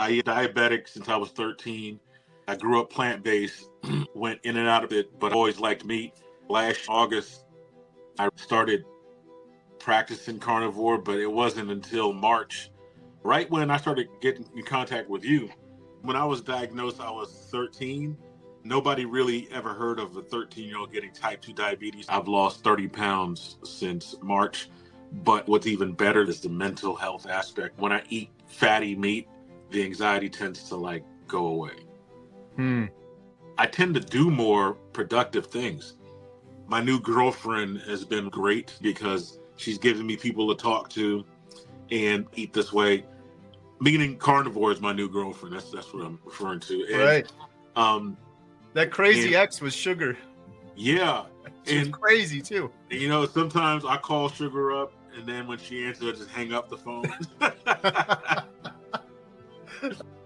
I diabetic since I was 13. I grew up plant-based, went in and out of it, but I always liked meat. Last August, I started practicing carnivore, but it wasn't until March, right when I started getting in contact with you. When I was diagnosed, I was 13. Nobody really ever heard of a 13-year-old getting type 2 diabetes. I've lost 30 pounds since March. But what's even better is the mental health aspect. When I eat fatty meat, the anxiety tends to go away. I tend to do more productive things. My new girlfriend has been great because she's given me people to talk to and eat this way. Meaning Carnivore is my new girlfriend. That's what I'm referring to. And, right. That crazy ex was Sugar. Yeah. She's crazy too. Sometimes I call Sugar up, and then when she answers, I just hang up the phone.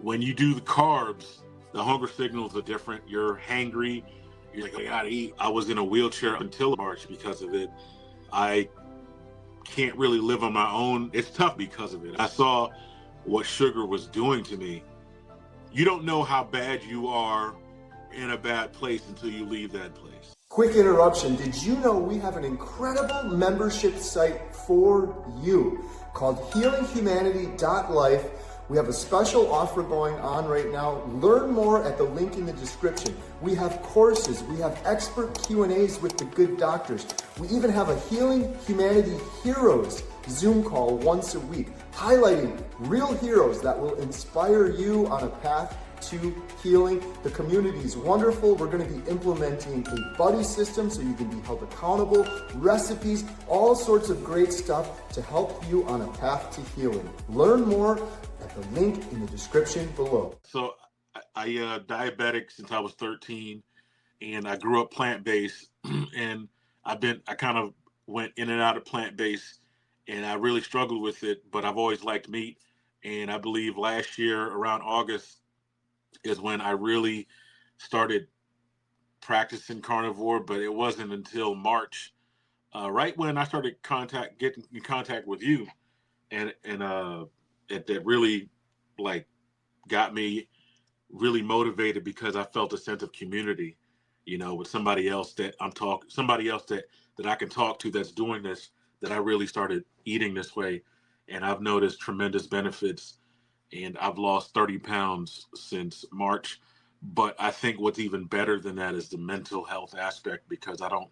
When you do the carbs, the hunger signals are different. You're hangry. You're like, I gotta eat. I was in a wheelchair until March because of it. I can't really live on my own. It's tough because of it. I saw what Sugar was doing to me. You don't know how bad you are in a bad place until you leave that place. Quick interruption. Did you know we have an incredible membership site for you called HealingHumanity.life? We have a special offer going on right now. Learn more at the link in the description. We have courses. We have expert Q&As with the good doctors. We even have a Healing Humanity Heroes Zoom call once a week, highlighting real heroes that will inspire you on a path to healing. The community is wonderful. We're going to be implementing a buddy system so you can be held accountable, recipes, all sorts of great stuff to help you on a path to healing. Learn more at the link in the description below. So I diabetic since I was 13, and I grew up plant-based, and I kind of went in and out of plant-based, and I really struggled with it, but I've always liked meat. And I believe last year around August is when I really started practicing carnivore, but it wasn't until March, right when I started getting in contact with you, and that really got me really motivated because I felt a sense of community, with somebody else that that I can talk to that's doing this, that I really started eating this way, and I've noticed tremendous benefits. And I've lost 30 pounds since March. But I think what's even better than that is the mental health aspect, because I don't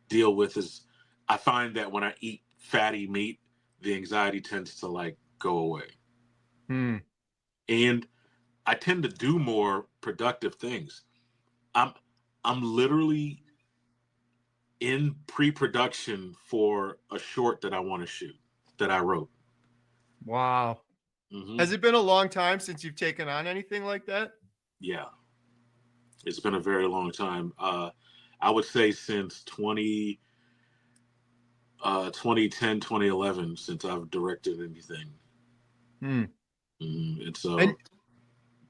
deal with I find that when I eat fatty meat, the anxiety tends to go away. And I tend to do more productive things. I'm literally in pre-production for a short that I want to shoot, that I wrote. Wow. Mm-hmm. Has it been a long time since you've taken on anything like that? Yeah, it's been a very long time. I would say since 2010, 2011, since I've directed anything. And so, and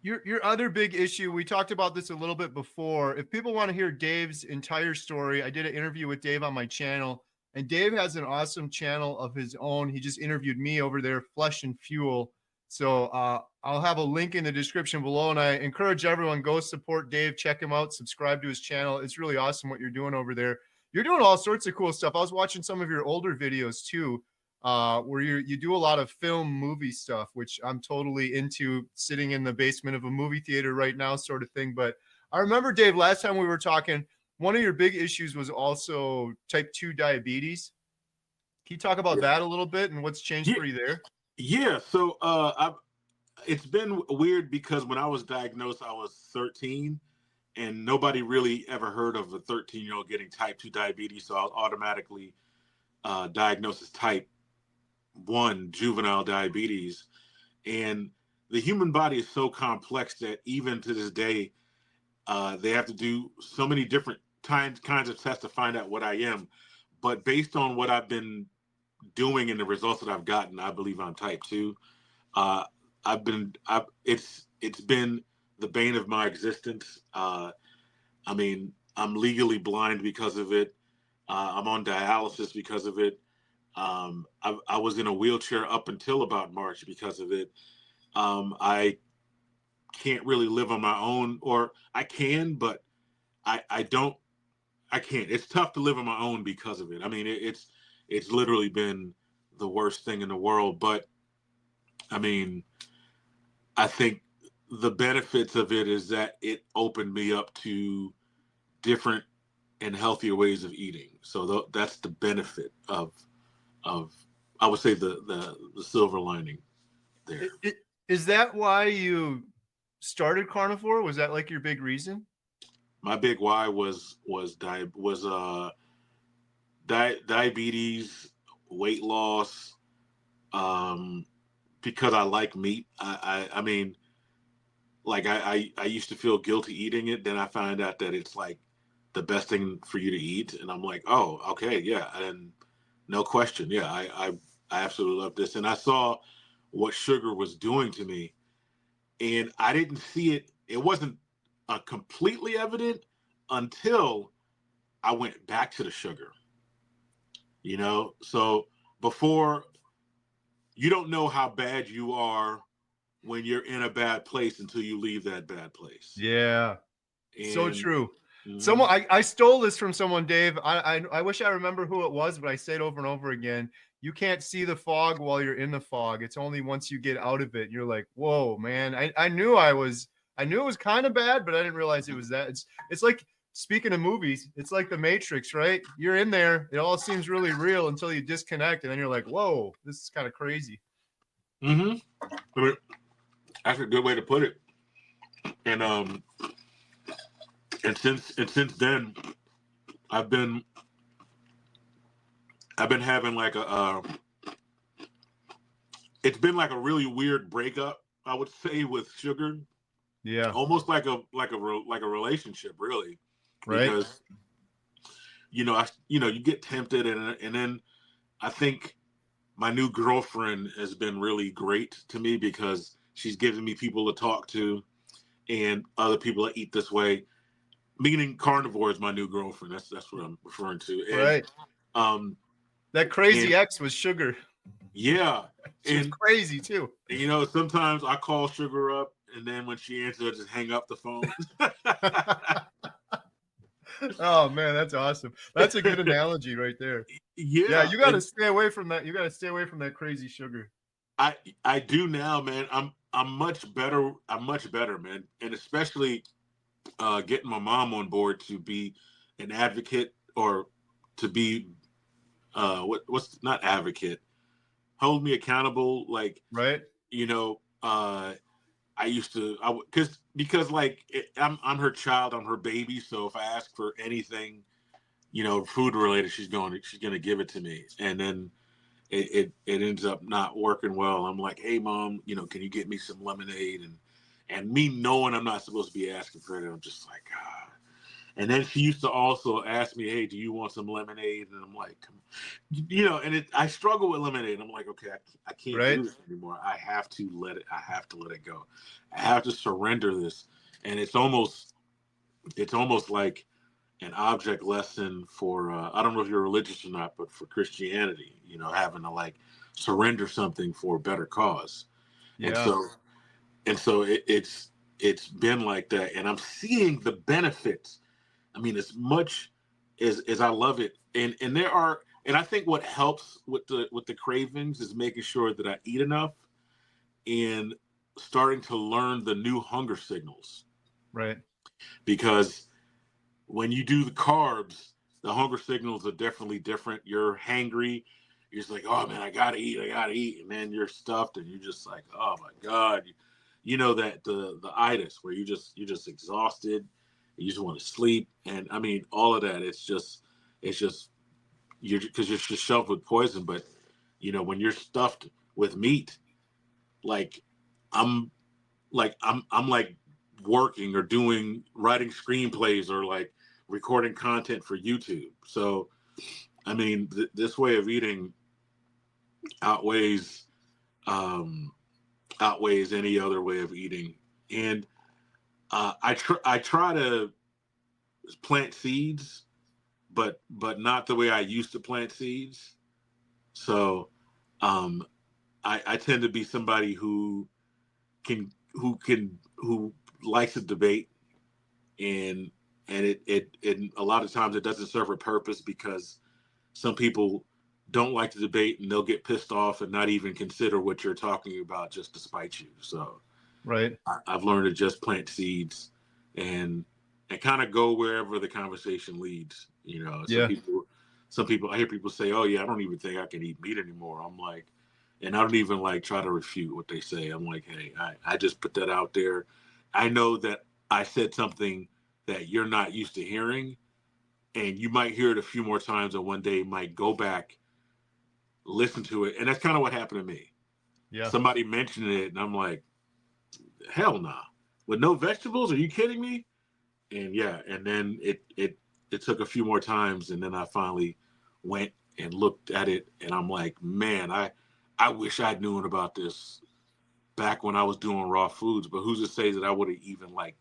your other big issue, we talked about this a little bit before. If people want to hear Dave's entire story, I did an interview with Dave on my channel, and Dave has an awesome channel of his own. He just interviewed me over there, Flesh and Fuel. So I'll have a link in the description below, and I encourage everyone, go support Dave, check him out, subscribe to his channel. It's really awesome what you're doing over there. You're doing all sorts of cool stuff. I was watching some of your older videos too, where you do a lot of movie stuff, which I'm totally into, sitting in the basement of a movie theater right now sort of thing. But I remember, Dave, last time we were talking, one of your big issues was also type 2 diabetes. Can you talk about that a little bit and what's changed for you there? Yeah, so it's been weird because when I was diagnosed, I was 13, and nobody really ever heard of a 13-year-old getting type 2 diabetes, so I was automatically diagnosed as type 1 juvenile diabetes. And the human body is so complex that even to this day, they have to do so many different kinds of tests to find out what I am. But based on what I've been doing and the results that I've gotten, I believe I'm type 2. It's been the bane of my existence. I mean, I'm legally blind because of it. I'm on dialysis because of it. I was in a wheelchair up until about March because of it. I can't really live on my own, or I can, but I don't. I can't. It's tough to live on my own because of it. I mean, it's literally been the worst thing in the world. But I mean, I think the benefits of it is that it opened me up to different and healthier ways of eating. So that's the benefit of I would say the silver lining there. Is that why you started Carnivore? Was that like your big reason? My big why was diabetes, weight loss, because I like meat. I mean, like I used to feel guilty eating it. Then I find out that it's like the best thing for you to eat, and I'm like, oh, okay, yeah, and no question, yeah, I absolutely love this. And I saw what sugar was doing to me, and I didn't see it. It wasn't completely evident until I went back to the sugar. You know, so before, you don't know how bad you are when you're in a bad place until you leave that bad place. Yeah. So And true. mhm. Someone I stole this from someone, Dave. I wish I remember who it was, but I say it over and over again. You can't see the fog while you're in the fog. It's only once you get out of it, you're like, whoa, man. I knew it was kind of bad, but I didn't realize it was that. It's like, speaking of movies, it's like the Matrix, right? You're in there, it all seems really real until you disconnect, and then you're like, whoa, this is kind of crazy. Mm-hmm. I mean, that's a good way to put it. And since then, I've been having like it's been like a really weird breakup, I would say, with sugar. Yeah. Almost like a relationship, really, Right. because you get tempted, and then I think my new girlfriend has been really great to me because she's giving me people to talk to and other people that eat this way. Meaning Carnivore is my new girlfriend. That's what I'm referring to. And, right. That crazy ex was sugar. Yeah. She was crazy too. And, sometimes I call Sugar up, and then when she answers, I just hang up the phone. Oh man, that's awesome. That's a good analogy right there. Yeah, you got to stay away from that. You got to stay away from that crazy sugar. I do now, man. I'm much better. I'm much better, man. And especially getting my mom on board to be an advocate, or to be what's not advocate, hold me accountable. Like, right. I used to, because like I'm her child, I'm her baby. So if I ask for anything, food related, she's gonna give it to me. And then it ends up not working well. I'm like, hey mom, can you get me some lemonade? And me knowing I'm not supposed to be asking for it, I'm just like, ah. And then she used to also ask me, hey, do you want some lemonade? And I'm like, and I struggle with lemonade. I'm like, okay, I can't do this anymore. I have to let it go. I have to surrender this. And it's almost like an object lesson for, I don't know if you're religious or not, but for Christianity, having to like surrender something for a better cause. Yeah. And so it's been like that. And I'm seeing the benefits. I mean, as much as I love it, and I think what helps with the cravings is making sure that I eat enough and starting to learn the new hunger signals. Right. Because when you do the carbs, the hunger signals are definitely different. You're hangry. You're just like, oh man, I gotta eat. And then you're stuffed, and you're just like, oh my God. That the itis where you're just exhausted. You just want to sleep, and I mean all of that. It's just you're just shoved with poison. But when you're stuffed with meat, like I'm like working or writing screenplays or like recording content for YouTube. So I mean this way of eating outweighs any other way of eating. And I try to plant seeds, but not the way I used to plant seeds. So I tend to be somebody who can who likes to debate, and it a lot of times it doesn't serve a purpose, because some people don't like to debate and they'll get pissed off and not even consider what you're talking about just to spite you. So Right. I've learned to just plant seeds and kind of go wherever the conversation leads. You know, Yeah. some people, I hear people say, "Oh yeah, I don't even think I can eat meat anymore." I'm like, and I don't even like try to refute what they say. I'm like, hey, I just put that out there. I know that I said something that you're not used to hearing, and you might hear it a few more times, and one day you might go back, listen to it, and that's kind of what happened to me. Yeah. Somebody mentioned it, and I'm like, hell nah. With no vegetables? Are you kidding me? And yeah, and then it took a few more times, and then I finally went and looked at it, and I'm like, man, I wish I'd known about this back when I was doing raw foods. But who's to say that I would have even like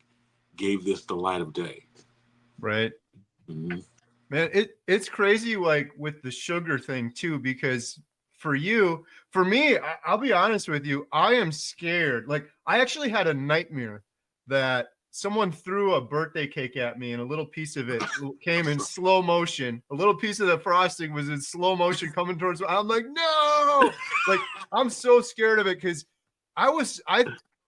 gave this the light of day? Right. Mm-hmm. Man, it's crazy, like with the sugar thing too, because for me, I'll be honest with you, I am scared. Like, I actually had a nightmare that someone threw a birthday cake at me and a little piece of it came in slow motion. A little piece of the frosting was in slow motion coming towards me. I'm like, no, like I'm so scared of it, because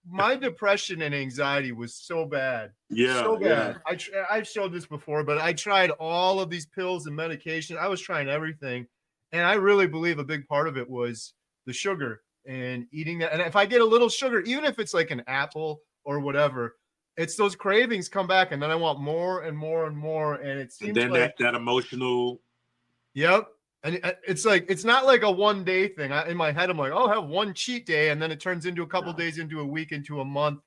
my depression and anxiety was so bad. Yeah, So yeah. bad. I've showed this before, but I tried all of these pills and medication. I was trying everything. And I really believe a big part of it was the sugar and eating that. And if I get a little sugar, even if it's like an apple or whatever, it's those cravings come back, and then I want more and more and more. And it And seems then like, that emotional. yep. And it's like, it's not like a 1 day thing. In my head, I'm like, I'll have one cheat day, and then it turns into a couple days, into a week, into a month,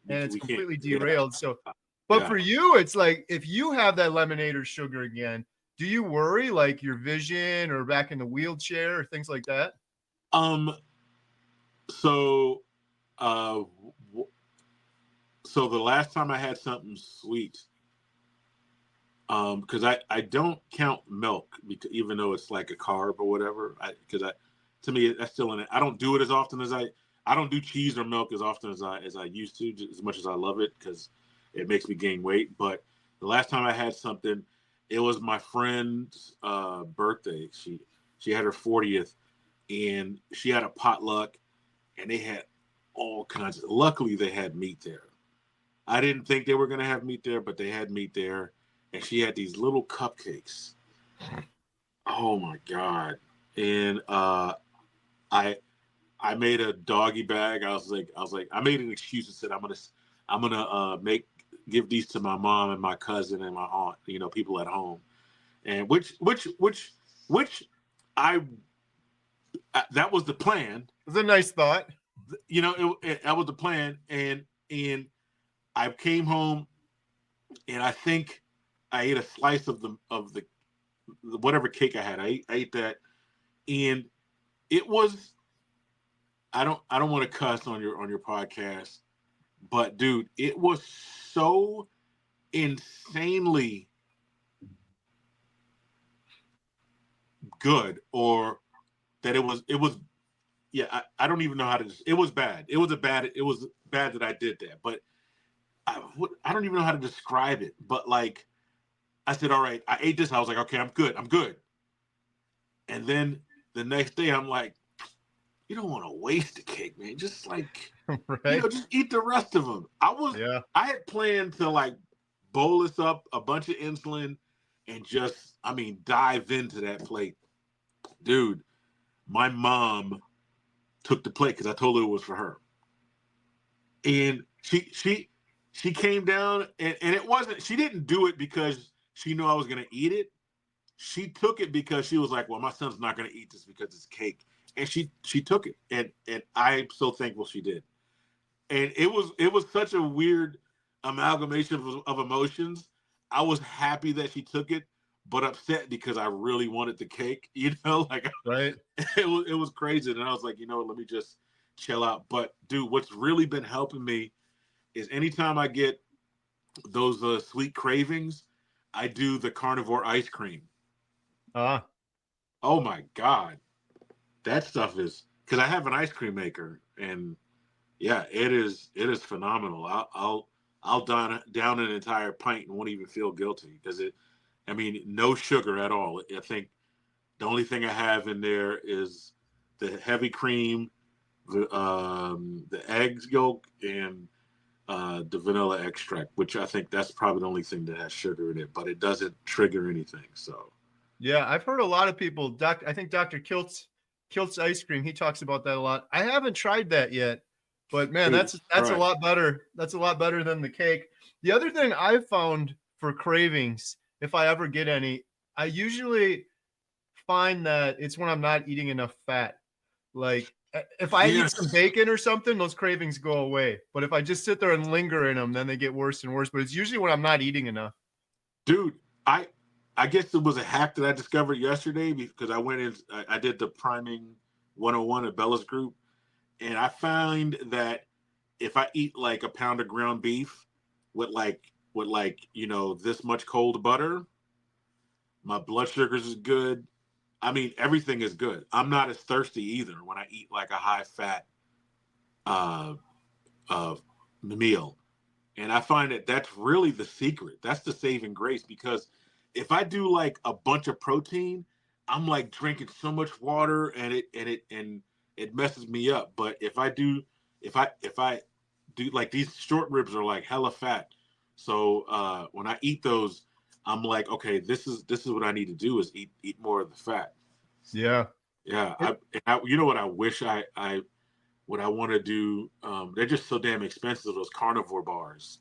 and it's We can't. completely Yeah, derailed. So, but yeah. for you, it's like, if you have that lemonade or sugar again, do you worry like your vision or back in the wheelchair or things like that? So, uh, so the last time I had something sweet, because I don't count milk, because even though it's like a carb or whatever, to me that's still in it. I don't do it as often as I don't do cheese or milk as often as I used to, just as much as I love it, because it makes me gain weight. But the last time I had something, it was my friend's birthday. She had her 40th, and she had a potluck, and they had all kinds of. Luckily, they had meat there. I didn't think they were gonna have meat there, but they had meat there, and she had these little cupcakes. Oh my god! And I I made a doggy bag. I was like, I made an excuse and said, I'm gonna give these to my mom and my cousin and my aunt, people at home, and which I that was the plan. It's a nice thought. That was the plan, and I came home, and I think I ate a slice of the whatever cake I had. I ate that, and it was. I don't want to cuss on your podcast, but dude, it was so insanely good, or that it was yeah. I don't even know how to. It was bad. It was bad that I did that, but I don't even know how to describe it. But like I said, all right, I ate this. I was like, okay, I'm good. And then the next day, I'm like, you don't want to waste the cake, man. Just like, Right. just eat the rest of them. I had planned to like bolus up a bunch of insulin and just, dive into that plate. Dude, my mom took the plate because I told her it was for her. And she came down, and it wasn't, she didn't do it because she knew I was going to eat it. She took it because she was like, well, my son's not going to eat this because it's cake. And she took it, and I'm so thankful she did. And it was such a weird amalgamation of emotions. I was happy that she took it, but upset because I really wanted the cake. Like Right. it was crazy. And I was like, let me just chill out. But dude, what's really been helping me is anytime I get those sweet cravings, I do the carnivore ice cream. Oh my God. That stuff is, because I have an ice cream maker, and Yeah, it is phenomenal. I'll down an entire pint and won't even feel guilty because I mean, no sugar at all. I think the only thing I have in there is the heavy cream, the eggs yolk, and the vanilla extract, which I think that's probably the only thing that has sugar in it, but it doesn't trigger anything. So Yeah, I've heard a lot of people. I think Dr. Kilt's ice cream. He talks about that a lot. I haven't tried that yet, but man, dude, that's a right. lot better. That's a lot better than the cake. The other thing I've found for cravings, if I ever get any, I usually find that it's when I'm not eating enough fat. Like if I eat some Yes, bacon or something, those cravings go away. But if I just sit there and linger in them, then they get worse and worse. But it's usually when I'm not eating enough. dude. I guess it was a hack that I discovered yesterday because I went in. I did the priming 101 at Bella's group, and I find that if I eat like a pound of ground beef with this much cold butter, my blood sugars is good. I mean, everything is good. I'm not as thirsty either when I eat like a high fat uh, uh, meal. And I find that that's really the secret. That's the saving grace because if I do like a bunch of protein, I'm like drinking so much water and it messes me up. But if I do like these short ribs are like hella fat. So when I eat those, I'm like, okay, this is what I need to do is eat more of the fat. Yeah. Yeah, you know what I wish what I want to do. They're just so damn expensive. Those carnivore bars.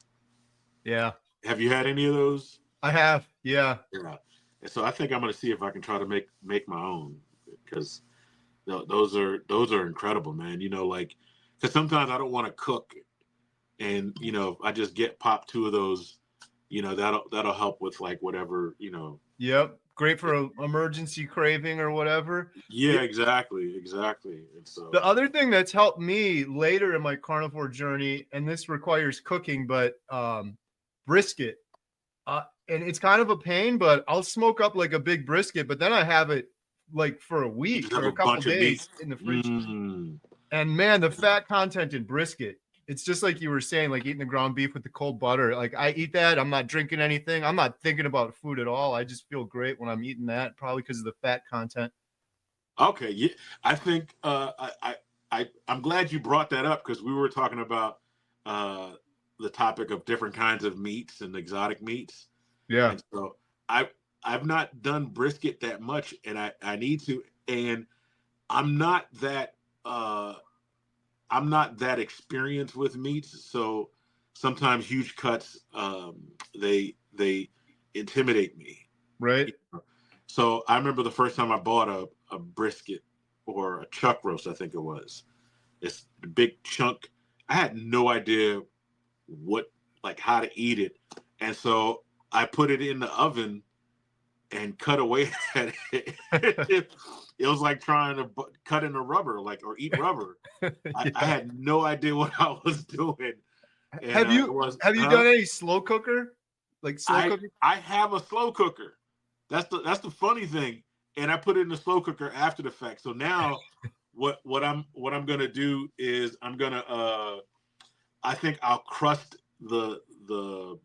Yeah. Have you had any of those? I have. Yeah. Yeah. And so I think I'm going to see if I can try to make my own because those are incredible, man. You know, like because sometimes I don't want to cook, and I just pop two of those. That'll help with like whatever. Yep. Great for an emergency craving or whatever. Yeah, exactly. And The so other thing that's helped me later in my carnivore journey, and this requires cooking, but brisket. And it's kind of a pain, but I'll smoke up like a big brisket, but then I have it like for a you just week have or a a couple bunch of meat. days in the fridge. Mm. And man, the fat content in brisket, it's just like you were saying, like eating the ground beef with the cold butter. Like I eat that. I'm not drinking anything. I'm not thinking about food at all. I just feel great when I'm eating that, probably because of the fat content. Okay, yeah, I think I'm glad you brought that up because we were talking about uh, the topic of different kinds of meats and exotic meats, Yeah. and so I've not done brisket that much, and I need to, and I'm not that uh, I'm not that experienced with meats, so sometimes huge cuts they intimidate me. Right. So I remember the first time I bought a brisket or a chuck roast, I think it was. It's a big chunk. I had no idea how to eat it. And so I put it in the oven and cut away at it. It was like trying to cut into rubber, or eat rubber. Yeah. I had no idea what I was doing. And Have you done any slow cooker? Like slow cooker? I have a slow cooker. That's the funny thing. And I put it in the slow cooker after the fact. So now what I'm gonna do is I'm gonna I think I'll crust the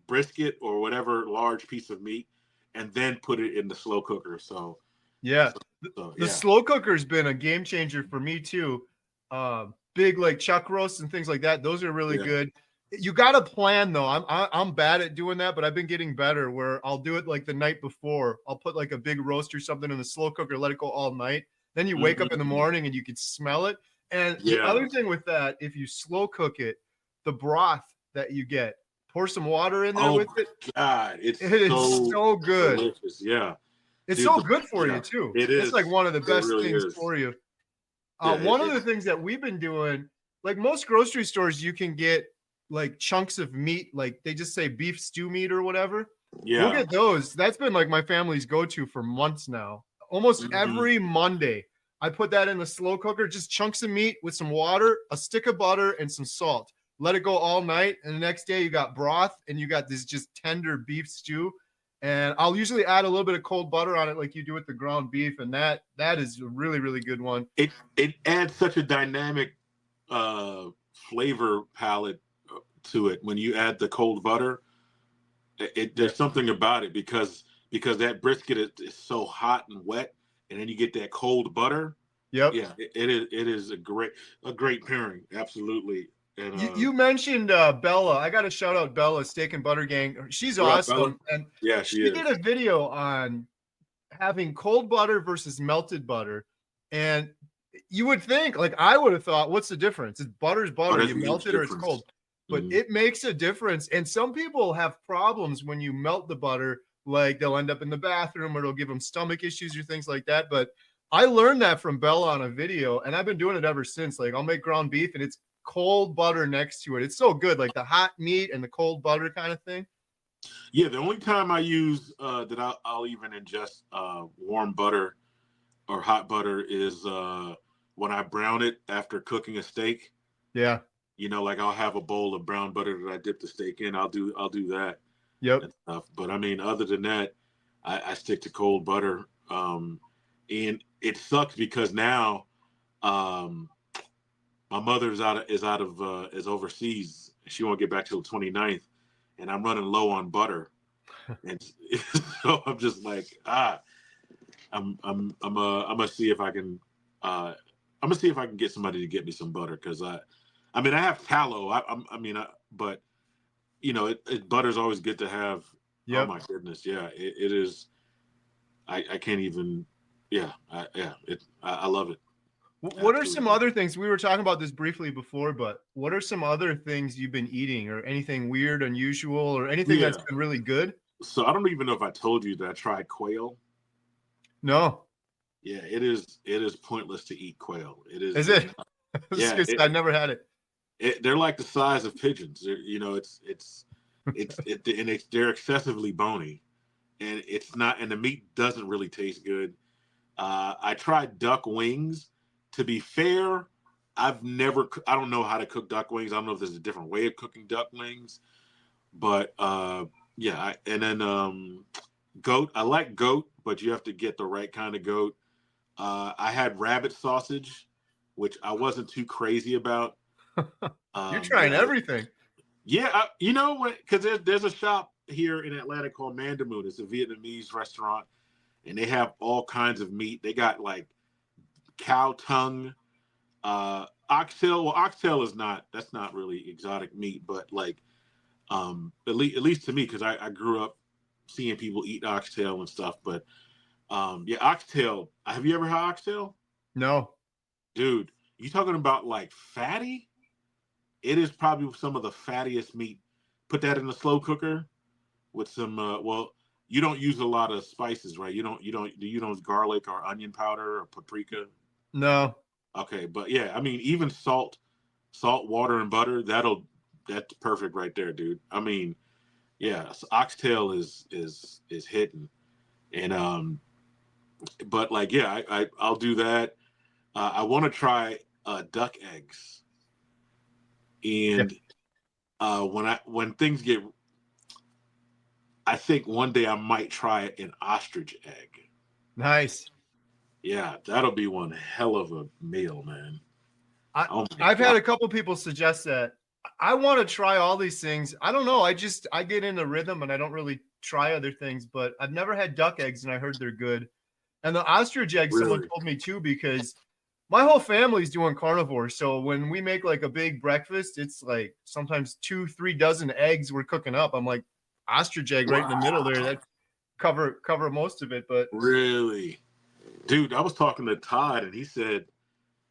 brisket or whatever large piece of meat and then put it in the slow cooker. So Yeah. yeah. The slow cooker's been a game changer for me too. Big like chuck roasts and things like that. Those are really good. You got to plan though. I'm bad at doing that, but I've been getting better where I'll do it like the night before. I'll put like a big roast or something in the slow cooker, let it go all night. Then you wake up in the morning and you can smell it. And the other thing with that, if you slow cook it, the broth that you get, pour some water in there with it. God, it is so good. Delicious. Yeah. It's so good for you too. It is. It's like one of the best really things is. for you. One of the things that we've been doing, like most grocery stores, you can get like chunks of meat, like they just say beef stew meat or whatever. Yeah. We'll get those. That's been like my family's go-to for months now. Almost every Monday, I put that in the slow cooker, just chunks of meat with some water, a stick of butter, and some salt. Let it go all night, and the next day you got broth and you got this just tender beef stew. And I'll usually add a little bit of cold butter on it like you do with the ground beef, and that is a really, really good one. It adds such a dynamic flavor palette to it when you add the cold butter. There's something about it because that brisket is so hot and wet, and then you get that cold butter. Yep. Yeah, it is a great pairing. Absolutely. And You mentioned Bella. I got to shout out Bella, Steak and Butter Gang. She's awesome. Bella? And yeah, she is. did a video on having cold butter versus melted butter. And you would think, like I would have thought, what's the difference? It's butter's butter. You melt it or it's cold. But it makes a difference. And some people have problems when you melt the butter, like they'll end up in the bathroom or it'll give them stomach issues or things like that. But I learned that from Bella on a video, and I've been doing it ever since. Like I'll make ground beef and it's cold butter next to it. It's so good, like the hot meat and the cold butter kind of thing. Yeah, the only time I use that I'll even ingest warm butter or hot butter is when I brown it after cooking a steak. Yeah. You know, like I'll have a bowl of brown butter that I dip the steak in. I'll do that. Yep. And stuff. But I mean, other than that, I stick to cold butter. And it sucks because now my mother is overseas. She won't get back till the 29th, and I'm running low on butter. And so I'm just like, I'm gonna see if I can get somebody to get me some butter, because I have tallow. But you know, butter's always good to have. Yep. Oh my goodness, yeah, it is. I can't even. Yeah, I love it. What Absolutely. Are some other things? We were talking about this briefly before, but what are some other things you've been eating, or anything weird, unusual, or anything that's been really good? So I don't even know if I told you that I tried quail. No. Yeah, it is pointless to eat quail. It is. Is it? Yeah, I never had it. They're like the size of pigeons. You know, they're excessively bony, and it's not, and the meat doesn't really taste good. I tried duck wings. To be fair, I don't know how to cook duck wings. I don't know if there's a different way of cooking duck wings, but yeah. And then goat. I like goat, but you have to get the right kind of goat. I had rabbit sausage, which I wasn't too crazy about. You're trying everything. Yeah, you know what? Because there's a shop here in Atlanta called Mandamoon. It's a Vietnamese restaurant, and they have all kinds of meat. They got like cow tongue, oxtail. Well, oxtail that's not really exotic meat, but like at least to me, because I grew up seeing people eat oxtail and stuff. But yeah, oxtail. Have you ever had oxtail? No. Dude, you talking about like fatty? It is probably some of the fattiest meat. Put that in the slow cooker with some you don't use a lot of spices, right? Do you use garlic or onion powder or paprika? No. Okay, but yeah, I mean, even salt, water, and butter, that's perfect right there, dude. I mean, yeah, oxtail is hitting. And but like, yeah, I'll do that. I want to try duck eggs. And when things get, I think one day I might try an ostrich egg. Nice. Yeah, that'll be one hell of a meal, man. I've had a couple people suggest that. I want to try all these things. I don't know. I get in a rhythm and I don't really try other things, but I've never had duck eggs and I heard they're good. And the ostrich eggs, really? Someone told me too, because my whole family's doing carnivore. So when we make like a big breakfast, it's like sometimes 2-3 dozen eggs we're cooking up. I'm like, ostrich egg right in the middle there. That cover most of it. But really, dude, I was talking to Todd and he said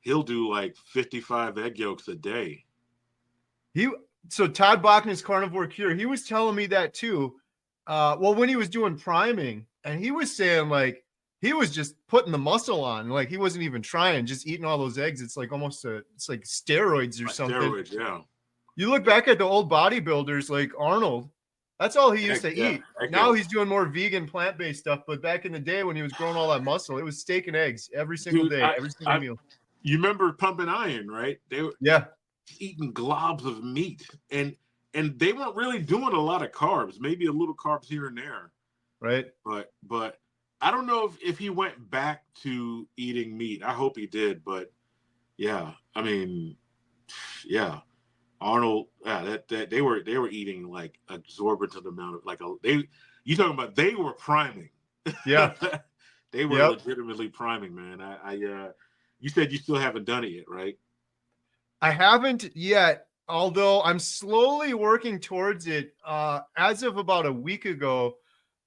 he'll do like 55 egg yolks a day. So Todd Bachman's Carnivore Cure, he was telling me that too. Well, when he was doing priming, and he was saying like he was just putting the muscle on, like he wasn't even trying, just eating all those eggs. It's like almost it's like steroids or something. Steroids, yeah. You look back at the old bodybuilders like Arnold, that's all he used to eat. Now he's doing more vegan, plant-based stuff. But back in the day when he was growing all that muscle, it was steak and eggs every single day, every single meal. You remember Pumping Iron, right? They were eating globs of meat, and they weren't really doing a lot of carbs, maybe a little carbs here and there. Right. But I don't know if he went back to eating meat. I hope he did, but yeah, I mean, yeah. Arnold, that they were eating like exorbitant amount of you talking about they were priming. Yeah. They were Yep. legitimately priming, man. You said you still haven't done it yet, right? I haven't yet, although I'm slowly working towards it. As of about a week ago,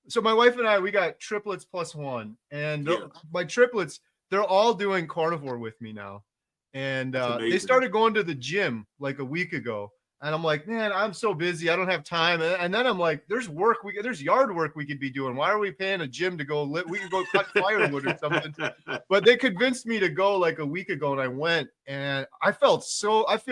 so my wife and I, we got triplets plus one, and Yeah. my triplets, they're all doing carnivore with me now. And That's they amazing. started going to the gym like a week ago. And I'm like, man, I'm so busy. I don't have time. And then I'm like, there's yard work we could be doing. Why are we paying a gym to go we could go cut firewood or something. But they convinced me to go like a week ago, and I went, and I feel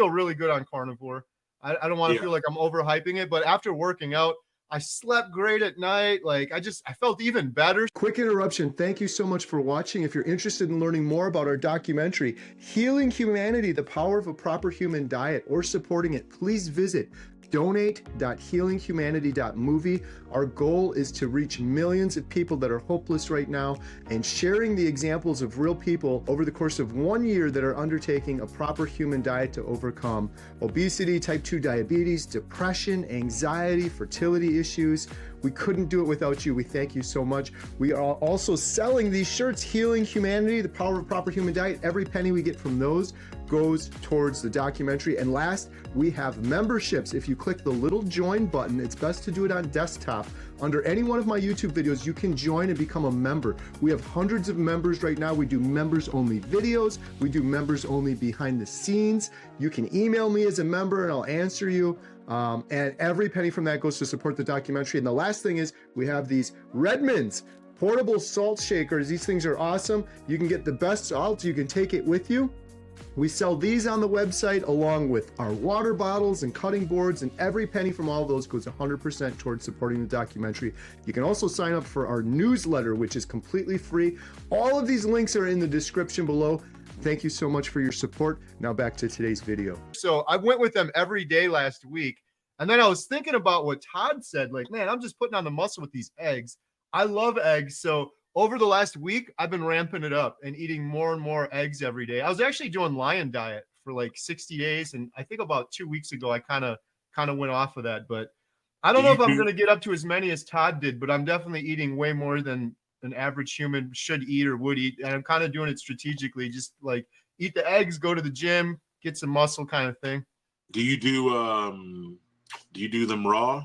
really good on carnivore. I don't want to feel like I'm overhyping it, but after working out, I slept great at night. Like I felt even better. Quick interruption. Thank you so much for watching. If you're interested in learning more about our documentary, Healing Humanity, The Power of a Proper Human Diet, or supporting it, please visit donate.healinghumanity.movie. Our goal is to reach millions of people that are hopeless right now, and sharing the examples of real people over the course of 1 year that are undertaking a proper human diet to overcome obesity, type 2 diabetes, depression, anxiety, fertility issues. We couldn't do it without you. We thank you so much. We are also selling these shirts, Healing Humanity, The Power of a Proper Human Diet. Every penny we get from those goes towards the documentary. And last, we have memberships. If you click the little join button, it's best to do it on desktop. Under any one of my YouTube videos, you can join and become a member. We have hundreds of members right now. We do members only videos. We do members only behind the scenes. You can email me as a member and I'll answer you. And every penny from that goes to support the documentary. And the last thing is we have these Redmond's portable salt shakers. These things are awesome. You can get the best salt. You can take it with you. We sell these on the website along with our water bottles and cutting boards, and every penny from all of those goes 100% towards supporting the documentary. You can also sign up for our newsletter, which is completely free. All of these links are in the description below. Thank you so much for your support. Now back to today's video. So I went with them every day last week, and then I was thinking about what Todd said, like, man, I'm just putting on the muscle with these eggs. I love eggs, so over the last week, I've been ramping it up and eating more and more eggs every day. I was actually doing lion diet for like 60 days. And I think about 2 weeks ago, I kind of went off of that. But I don't know if I'm going to get up to as many as Todd did, but I'm definitely eating way more than an average human should eat or would eat. And I'm kind of doing it strategically, just like eat the eggs, go to the gym, get some muscle kind of thing. Do you do them raw?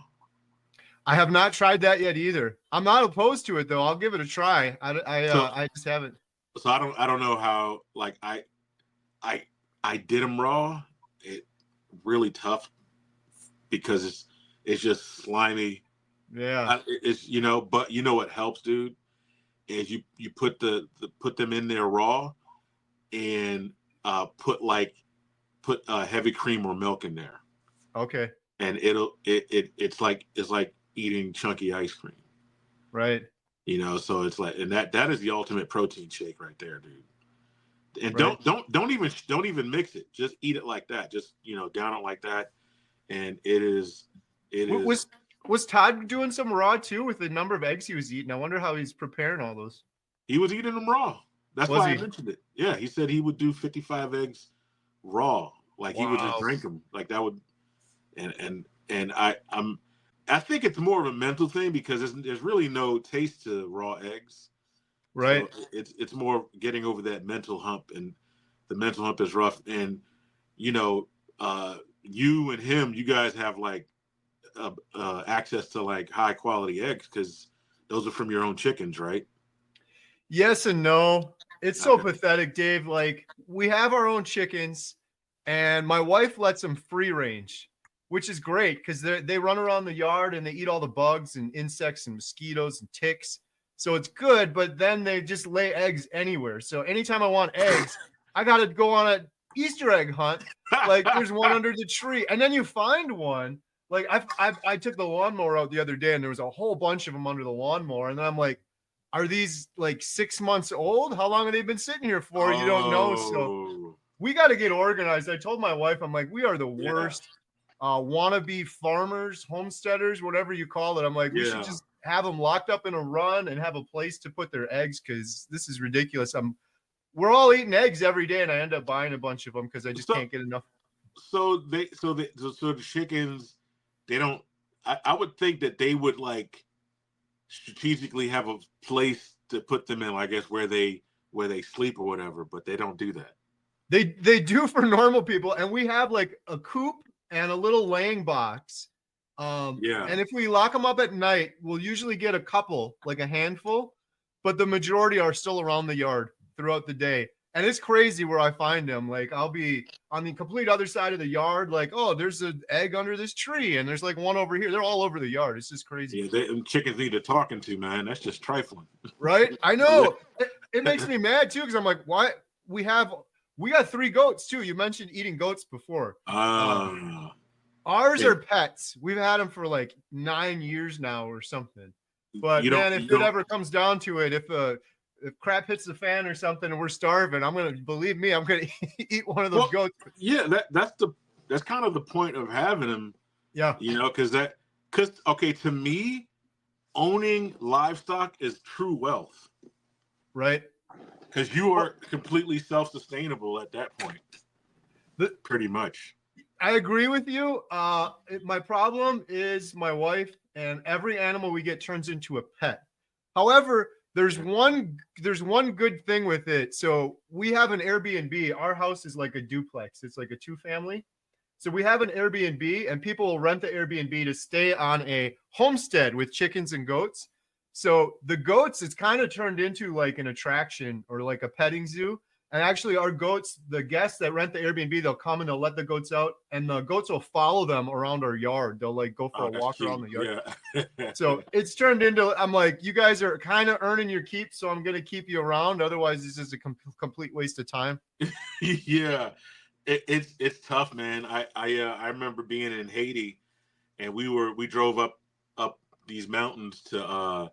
I have not tried that yet either. I'm not opposed to it though. I'll give it a try. I just haven't. So I don't know how, like I did them raw. It really tough because it's just slimy. Yeah. It's but you know what helps, dude, is you put them in there raw and put heavy cream or milk in there. Okay. And it's like eating chunky ice cream. Right. So it's like, and that is the ultimate protein shake right there, dude. And right. don't even mix it. Just eat it like that. Just down it like that. And it is. Was Todd doing some raw too with the number of eggs he was eating? I wonder how he's preparing all those. He was eating them raw. That's why I mentioned it. Yeah, he said he would do 55 eggs raw. Like he would just drink them. Like that would. And I think it's more of a mental thing because there's really no taste to raw eggs. Right. So it's more getting over that mental hump, and the mental hump is rough. And you and him, you guys have like access to like high quality eggs because those are from your own chickens, right? Yes and no. It's so pathetic, Dave. Like we have our own chickens, and my wife lets them free range, which is great because they run around the yard and they eat all the bugs and insects and mosquitoes and ticks. So it's good, but then they just lay eggs anywhere. So anytime I want eggs, I got to go on an Easter egg hunt. Like there's one under the tree, and then you find one. Like I took the lawnmower out the other day, and there was a whole bunch of them under the lawnmower, and then I'm like, are these like 6 months old? How long have they been sitting here for? You don't know. So we got to get organized. I told my wife, I'm like, we are the worst. Wannabe farmers, homesteaders, whatever you call it. I'm like, we should just have them locked up in a run and have a place to put their eggs because this is ridiculous. We're all eating eggs every day, and I end up buying a bunch of them because I just can't get enough. so the chickens, they don't. I would think that they would like strategically have a place to put them in, I guess, where they sleep or whatever, but they don't do that. They do for normal people, and we have like a coop and a little laying box. Yeah. And if we lock them up at night, we'll usually get a couple, like a handful, but the majority are still around the yard throughout the day. And it's crazy where I find them. Like I'll be on the complete other side of the yard, like, oh, there's an egg under this tree, and there's like one over here. They're all over the yard. It's just crazy. Yeah, them chickens need a talking to, man. That's just trifling. Right? I know. It makes me mad too, because I'm like, why? We got 3 goats too. You mentioned eating goats before. Ours are pets. We've had them for like 9 years now or something. But man, if it ever comes down to it, if crap hits the fan or something and we're starving, I'm gonna eat one of those goats. Yeah, that's kind of the point of having them. Yeah, because to me, owning livestock is true wealth, right? Because you are completely self-sustainable at that point. Pretty much. I agree with you. My problem is my wife, and every animal we get turns into a pet. However, there's one good thing with it. So we have an Airbnb. Our house is like a duplex. It's like a 2-family. So we have an Airbnb, and people will rent the Airbnb to stay on a homestead with chickens and goats. So the goats, it's kind of turned into like an attraction or like a petting zoo. And actually our goats, the guests that rent the Airbnb, they'll come and they'll let the goats out, and the goats will follow them around our yard. They'll like go for a walk around the yard. Yeah. So it's turned into, I'm like, you guys are kind of earning your keep, so I'm going to keep you around. Otherwise it's just a complete waste of time. Yeah. It's tough, man. I remember being in Haiti, and we drove up these mountains to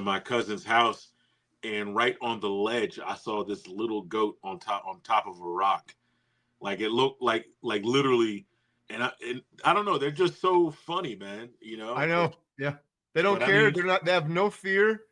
my cousin's house, and right on the ledge I saw this little goat on top of a rock. Like it looked like literally, and I don't know, they're just so funny, man. I know. Yeah. They don't care. They have no fear.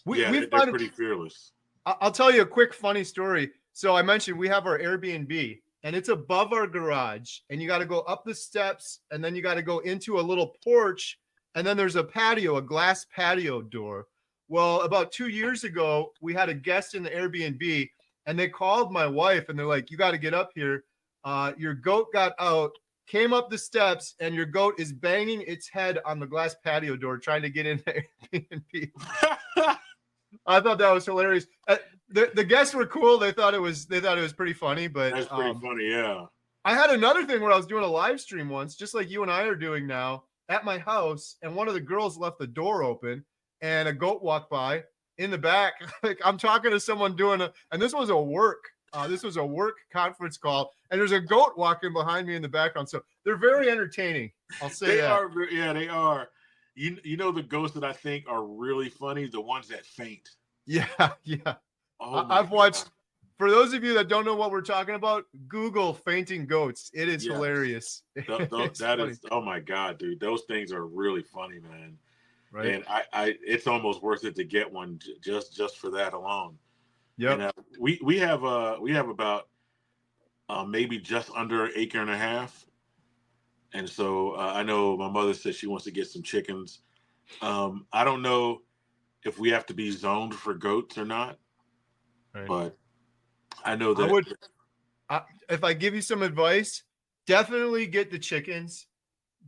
They're pretty fearless. I'll tell you a quick funny story. So I mentioned we have our Airbnb, and it's above our garage, and you got to go up the steps, and then you got to go into a little porch, and then there's a patio, a glass patio door. Well, about 2 years ago, we had a guest in the Airbnb, and they called my wife, and they're like, you got to get up here. Your goat got out, came up the steps, and your goat is banging its head on the glass patio door trying to get in the Airbnb. I thought that was hilarious. The guests were cool. They thought it was pretty funny, but that's pretty funny. Yeah. I had another thing where I was doing a live stream once, just like you and I are doing now, at my house, and one of the girls left the door open, and a goat walked by in the back. Like I'm talking to someone and this was a work conference call, and there's a goat walking behind me in the background. So they're very entertaining. I'll say that. They are. You know the ghosts that I think are really funny, the ones that faint. Yeah. I've watched. For those of you that don't know what we're talking about, Google fainting goats. It is hilarious. Oh my God, dude. Those things are really funny, man. Right. And it's almost worth it to get one just for that alone. Yeah. We have about maybe just under 1.5 acres. And so I know my mother said she wants to get some chickens. I don't know if we have to be zoned for goats or not, right. But I know that if I give you some advice, definitely get the chickens.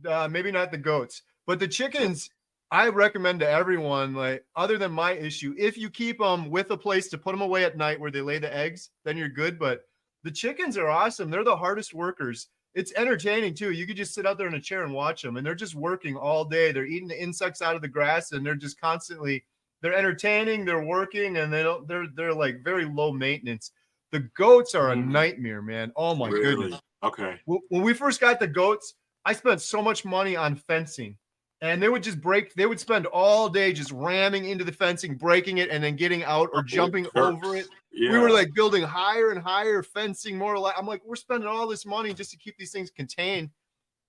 Maybe not the goats, but the chickens. I recommend to everyone, like, other than my issue, if you keep them with a place to put them away at night where they lay the eggs, then you're good. But the chickens are awesome. They're the hardest workers. It's entertaining too. You could just sit out there in a chair and watch them, and they're just working all day. They're eating the insects out of the grass, and they're just constantly, they're entertaining, they're working, and they're like very low maintenance. The goats are a nightmare, man. Oh my goodness. Okay. When we first got the goats, I spent so much money on fencing. And they would just they would spend all day just ramming into the fencing, breaking it, and then getting out or jumping over it. Yeah. We were like building higher and higher fencing, more or less. I'm like, we're spending all this money just to keep these things contained.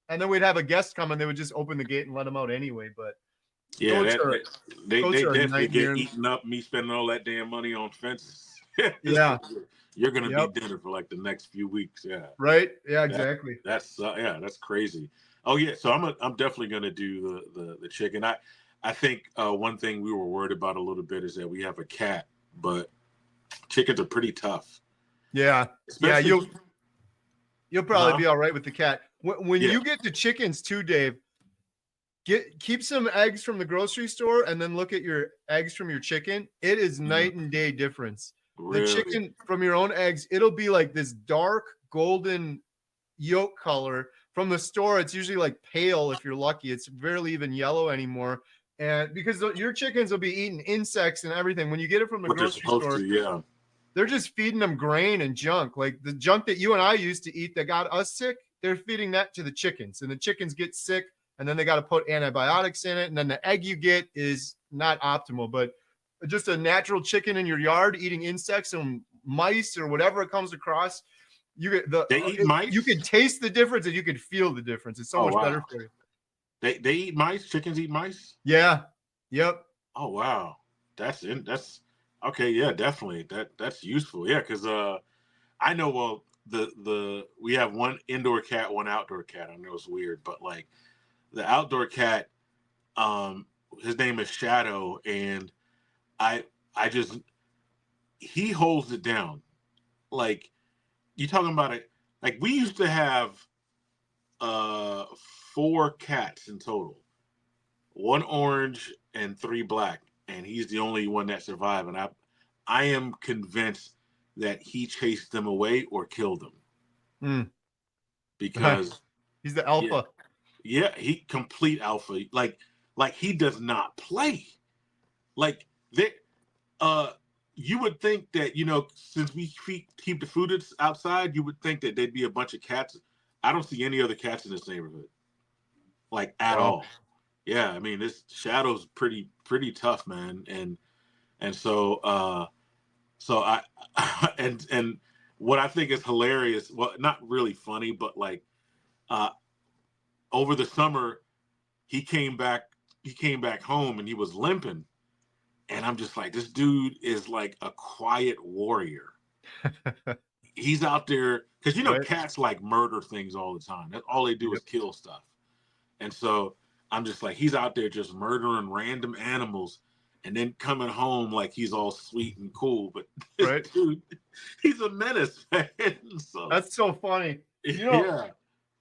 And then we'd have a guest come and they would just open the gate and let them out anyway. But yeah, they definitely get eaten up, me spending all that damn money on fences. Yeah. You're gonna be dinner for like the next few weeks. Yeah. Right. Yeah. Exactly. That's crazy. Oh yeah. So I'm definitely gonna do the chicken. I think one thing we were worried about a little bit is that we have a cat, but chickens are pretty tough. Yeah. Especially, yeah. You'll probably be all right with the cat. When you get to chickens too, Dave, keep some eggs from the grocery store and then look at your eggs from your chicken. It is night and day difference. Really? The chicken from your own eggs, it'll be like this dark golden yolk color. From the store, it's usually like pale if you're lucky. It's barely even yellow anymore. And because your chickens will be eating insects and everything. When you get it from the grocery store, they're just feeding them grain and junk. Like the junk that you and I used to eat that got us sick, they're feeding that to the chickens. And the chickens get sick, and then they got to put antibiotics in it. And then the egg you get is not optimal. But just a natural chicken in your yard eating insects and mice or whatever it comes across, they eat mice? You can taste the difference and you can feel the difference. It's so much better for you. They eat mice? Chickens eat mice? Yeah. Yep. Oh, wow. That's okay. Yeah, definitely. That's useful. Yeah, because I know. Well, we have one indoor cat, one outdoor cat. I know it's weird, but like the outdoor cat, his name is Shadow, and he holds it down. Like you talking about it? Like we used to have 4 cats in total, 1 orange and 3 black, and he's the only one that survived. And I am convinced that he chased them away or killed them because he's the alpha. Yeah, he complete alpha. Like he does not play. Like you would think that, since we keep the food outside, you would think that there'd be a bunch of cats. I don't see any other cats in this neighborhood, like at all. Yeah, I mean, this Shadow's pretty tough, man, and so I and what I think is hilarious, well, not really funny, but like over the summer, he came back home and he was limping. And I'm just like, this dude is like a quiet warrior. He's out there because cats like murder things all the time. That's all they do is kill stuff. And so I'm just like, he's out there just murdering random animals and then coming home like he's all sweet and cool. But dude, he's a menace, man. So, that's so funny.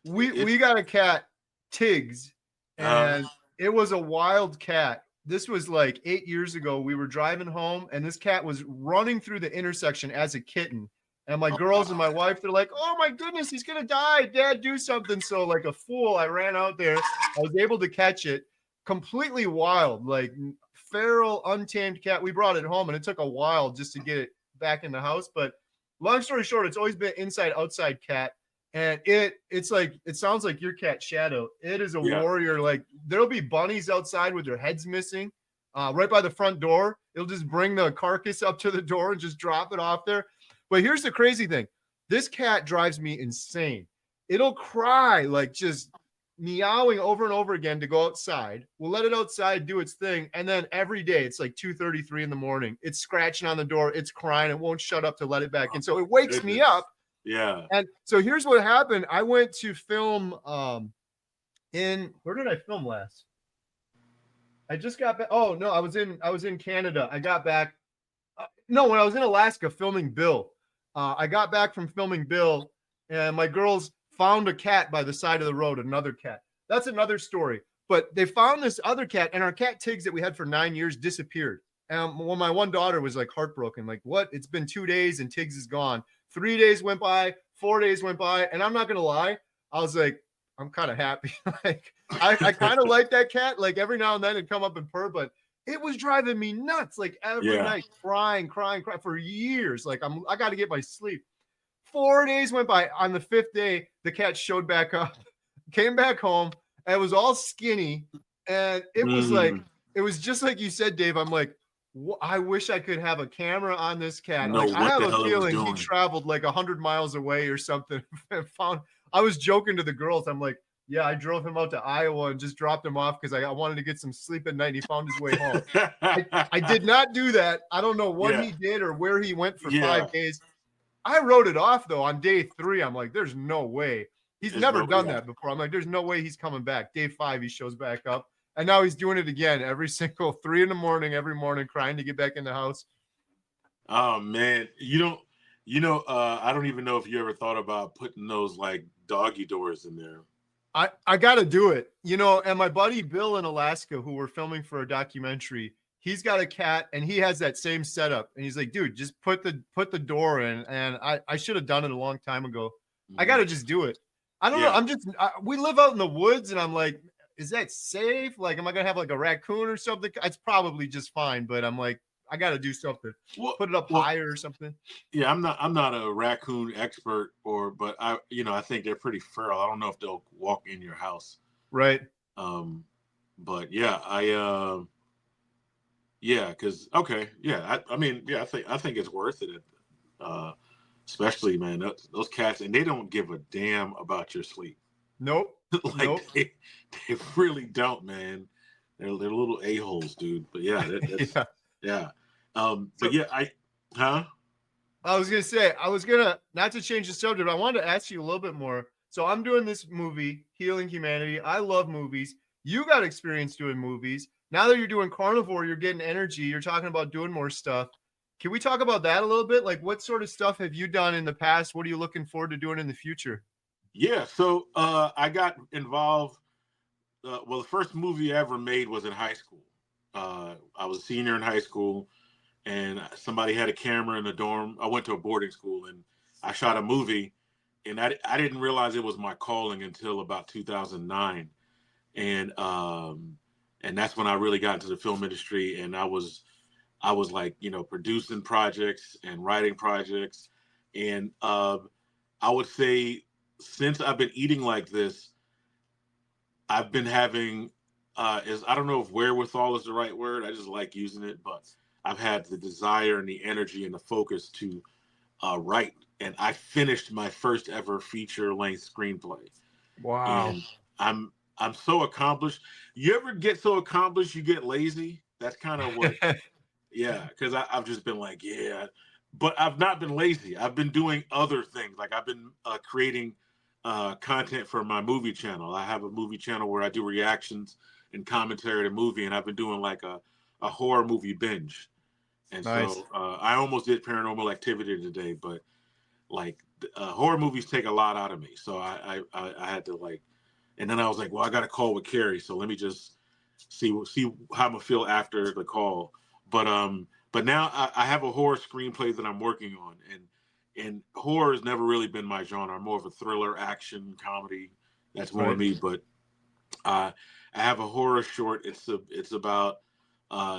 We got a cat, Tiggs, and it was a wild cat. This was like 8 years ago. We were driving home and this cat was running through the intersection as a kitten. And my girls and my wife, they're like, oh my goodness, he's going to die. Dad, do something. So like a fool, I ran out there. I was able to catch it. Completely wild, like feral, untamed cat. We brought it home and it took a while just to get it back in the house. But long story short, it's always been inside outside cat. And it sounds like your cat Shadow. It is a warrior. Like there'll be bunnies outside with their heads missing, right by the front door. It'll just bring the carcass up to the door and just drop it off there. But here's the crazy thing. This cat drives me insane. It'll cry, like just meowing over and over again to go outside. We'll let it outside, do its thing. And then every day it's like 2:33 in the morning. It's scratching on the door. It's crying. It won't shut up to let it back in. So it wakes me up. Yeah. And so here's what happened. I went to film where did I film last? I just got back. Oh no, I was in Canada. I got back. No, when I was in Alaska filming Bill. I got back from filming Bill and my girls found a cat by the side of the road, another cat. That's another story. But they found this other cat, and our cat Tiggs that we had for 9 years disappeared. And when my one daughter was like heartbroken, like, what? It's been 2 days and Tiggs is gone. 3 days went by, 4 days went by, and I'm not gonna lie, I was like, I'm kind of happy. Like I kind of like that cat. Like every now and then it'd come up and purr, but it was driving me nuts. Like every night, crying for years. Like I got to get my sleep. 4 days went by. On the 5th day, the cat showed back up, came back home, and it was all skinny, and it was like it was just like you said, Dave. I'm like, I wish I could have a camera on this cat. Like, I have a feeling he traveled like 100 miles away or something. I was joking to the girls. I'm like, Yeah, I drove him out to Iowa and just dropped him off because I wanted to get some sleep at night. And he found his way home. I did not do that. I don't know what Yeah. he did or where he went for Yeah. 5 days. I wrote it off though on day 3. I'm like, there's no way. He's never done that before. I'm like, there's no way he's coming back. Day 5, he shows back up. And now he's doing it again every single 3 a.m. every morning, crying to get back in the house. Oh man. I don't even know if you ever thought about putting those like doggy doors in there. I got to do it, and my buddy Bill in Alaska, who we're filming for a documentary, he's got a cat and he has that same setup. And he's like, dude, just put the door in. And I should have done it a long time ago. I got to just do it. I don't know. We live out in the woods and I'm like, is that safe? Like, am I going to have like a raccoon or something? It's probably just fine, but I'm like, I got to do something. Put it up higher or something. Yeah, I'm not a raccoon expert, but I think they're pretty feral. I don't know if they'll walk in your house. Right. But yeah, because I think it's worth it. Especially, man, those cats, and they don't give a damn about your sleep. Nope. Nope. They really don't, man. They're little a-holes, dude. But yeah, yeah. But yeah, I was gonna not to change the subject, but I wanted to ask you a little bit more. So I'm doing this movie, Healing Humanity. I love movies. You got experience doing movies. Now that you're doing Carnivore, you're getting energy. You're talking about doing more stuff. Can we talk about that a little bit? Like, what sort of stuff have you done in the past? What are you looking forward to doing in the future? Yeah, so I got involved. The first movie I ever made was in high school. I was a senior in high school, and somebody had a camera in the dorm. I went to a boarding school, and I shot a movie, and I didn't realize it was my calling until about 2009, and that's when I really got into the film industry, and I was like, producing projects and writing projects, and I would say since I've been eating like this, I've been having I don't know if wherewithal is the right word. I just like using it, but I've had the desire and the energy and the focus to write. And I finished my first ever feature-length screenplay. Wow. And I'm so accomplished. You ever get so accomplished you get lazy? That's kind of what yeah, because I've just been like, yeah. But I've not been lazy. I've been doing other things. Like I've been creating content for my movie channel. I have a movie channel where I do reactions and commentary to movie, and I've been doing like a horror movie binge. And nice. So I almost did Paranormal Activity today, but like horror movies take a lot out of me. So I had to like, and then I was like, well, I got a call with Carrie, so let me just see how I'm gonna feel after the call. But now I have a horror screenplay that I'm working on, and horror has never really been my genre. I'm more of a thriller, action, comedy. That's more of me. But I have a horror short. It's about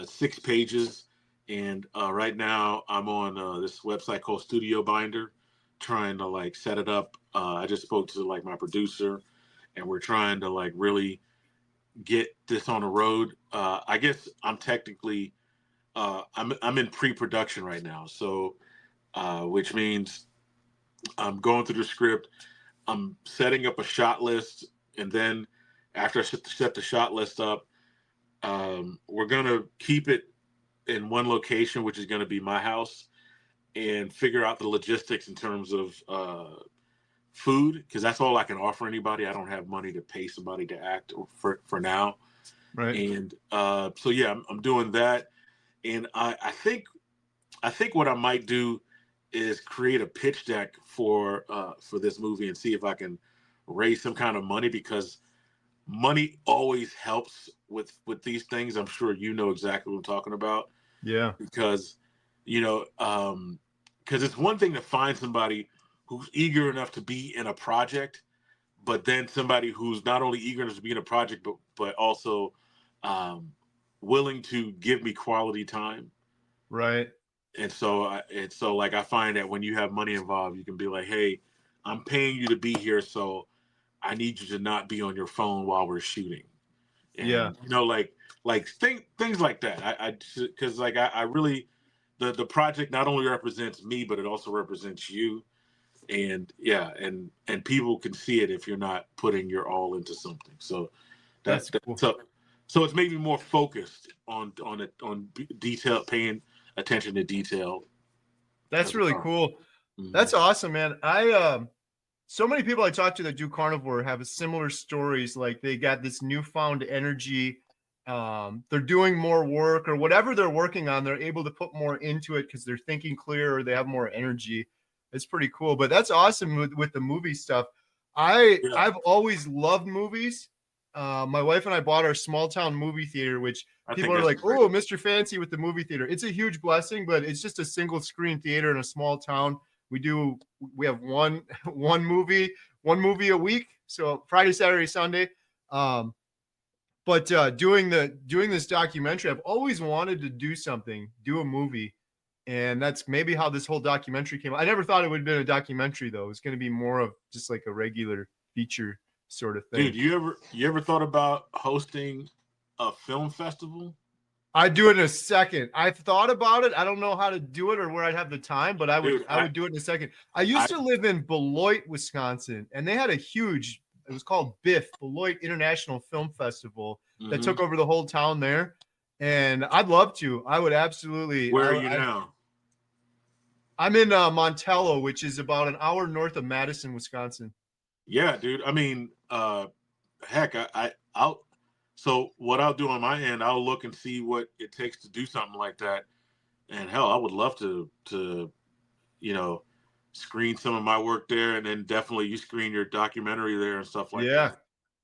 6 pages, and right now I'm on this website called Studio Binder, trying to like set it up. I just spoke to like my producer, and we're trying to like really get this on the road. I guess I'm technically I'm in pre-production right now, so which means I'm going through the script. I'm setting up a shot list, and then after I set the shot list up, we're gonna keep it in one location, which is gonna be my house, and figure out the logistics in terms of food, because that's all I can offer anybody. I don't have money to pay somebody to act for now. Right. And so yeah, I'm doing that. And I think what I might do is create a pitch deck for this movie and see if I can raise some kind of money, because money always helps with these things. I'm sure you know exactly what I'm talking about. Yeah. Because because it's one thing to find somebody who's eager enough to be in a project, but then somebody who's not only eager enough to be in a project, but also willing to give me quality time. Right. And so like I find that when you have money involved, you can be like, hey, I'm paying you to be here, so I need you to not be on your phone while we're shooting. And, yeah. Like things like that. Because I really, the project not only represents me, but it also represents you. and and people can see it if you're not putting your all into something. So That's cool. so it's made me more focused on detail, paying attention to detail. That's really cool. Mm-hmm. That's awesome, man. So many people I talk to that do carnivore have similar stories. Like they got this newfound energy. They're doing more work or whatever they're working on. They're able to put more into it because they're thinking clearer or they have more energy. It's pretty cool. But that's awesome with the movie stuff. I've always loved movies. My wife and I bought our small town movie theater, which people are like, oh, Mr. Fancy with the movie theater. It's a huge blessing, but it's just a single screen theater in a small town. We have one movie a week. So Friday, Saturday, Sunday. But doing this documentary, I've always wanted to do a movie. And that's maybe how this whole documentary came out. I never thought it would have been a documentary though. It was going to be more of just like a regular feature sort of thing. Dude, you ever thought about hosting a film festival? I'd do it in a second. I've thought about it. I don't know how to do it or where I'd have the time, but I would do it in a second. I used to live in Beloit, Wisconsin, and they had it was called BIFF, Beloit International Film Festival, that took over the whole town there. And I'd love to. I would absolutely. Where are you now? I'm in Montello, which is about an hour north of Madison, Wisconsin. Yeah, dude. I mean, heck, I'll. So what I'll do on my end, I'll look and see what it takes to do something like that. And hell, I would love to, screen some of my work there, and then definitely you screen your documentary there and stuff like that.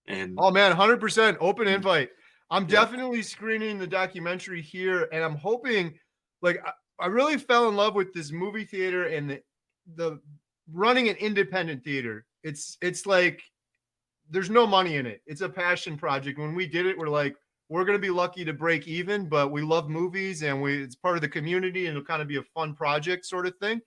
And oh man, 100% open invite. I'm definitely screening the documentary here, and I'm hoping, like, I really fell in love with this movie theater and the running an independent theater. It's like there's no money in it. It's a passion project. When we did it, we're like, we're going to be lucky to break even, but we love movies and it's part of the community and it'll kind of be a fun project sort of thing.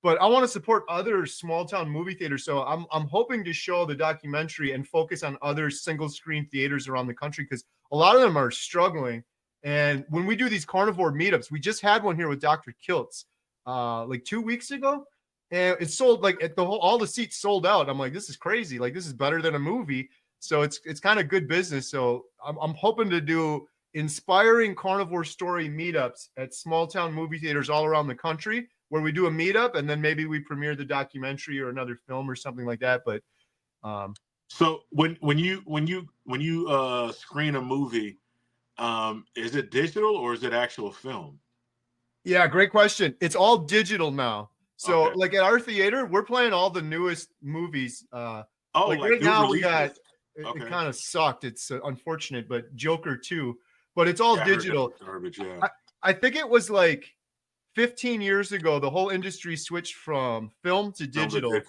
But I want to support other small town movie theaters. So I'm hoping to show the documentary and focus on other single screen theaters around the country, because a lot of them are struggling. And when we do these carnivore meetups, we just had one here with Dr. Kiltz like 2 weeks ago. And it sold like all the seats sold out. I'm like, this is crazy. Like, this is better than a movie. So it's kind of good business. So I'm hoping to do inspiring carnivore story meetups at small town movie theaters all around the country, where we do a meetup and then maybe we premiere the documentary or another film or something like that. But so when you screen a movie, is it digital or is it actual film? Yeah, great question. It's all digital now. So like at our theater, we're playing all the newest movies. Like right now we got it kind of sucked. It's unfortunate, but Joker 2, but it's all digital. Garbage, I think it was like 15 years ago, the whole industry switched from film to digital.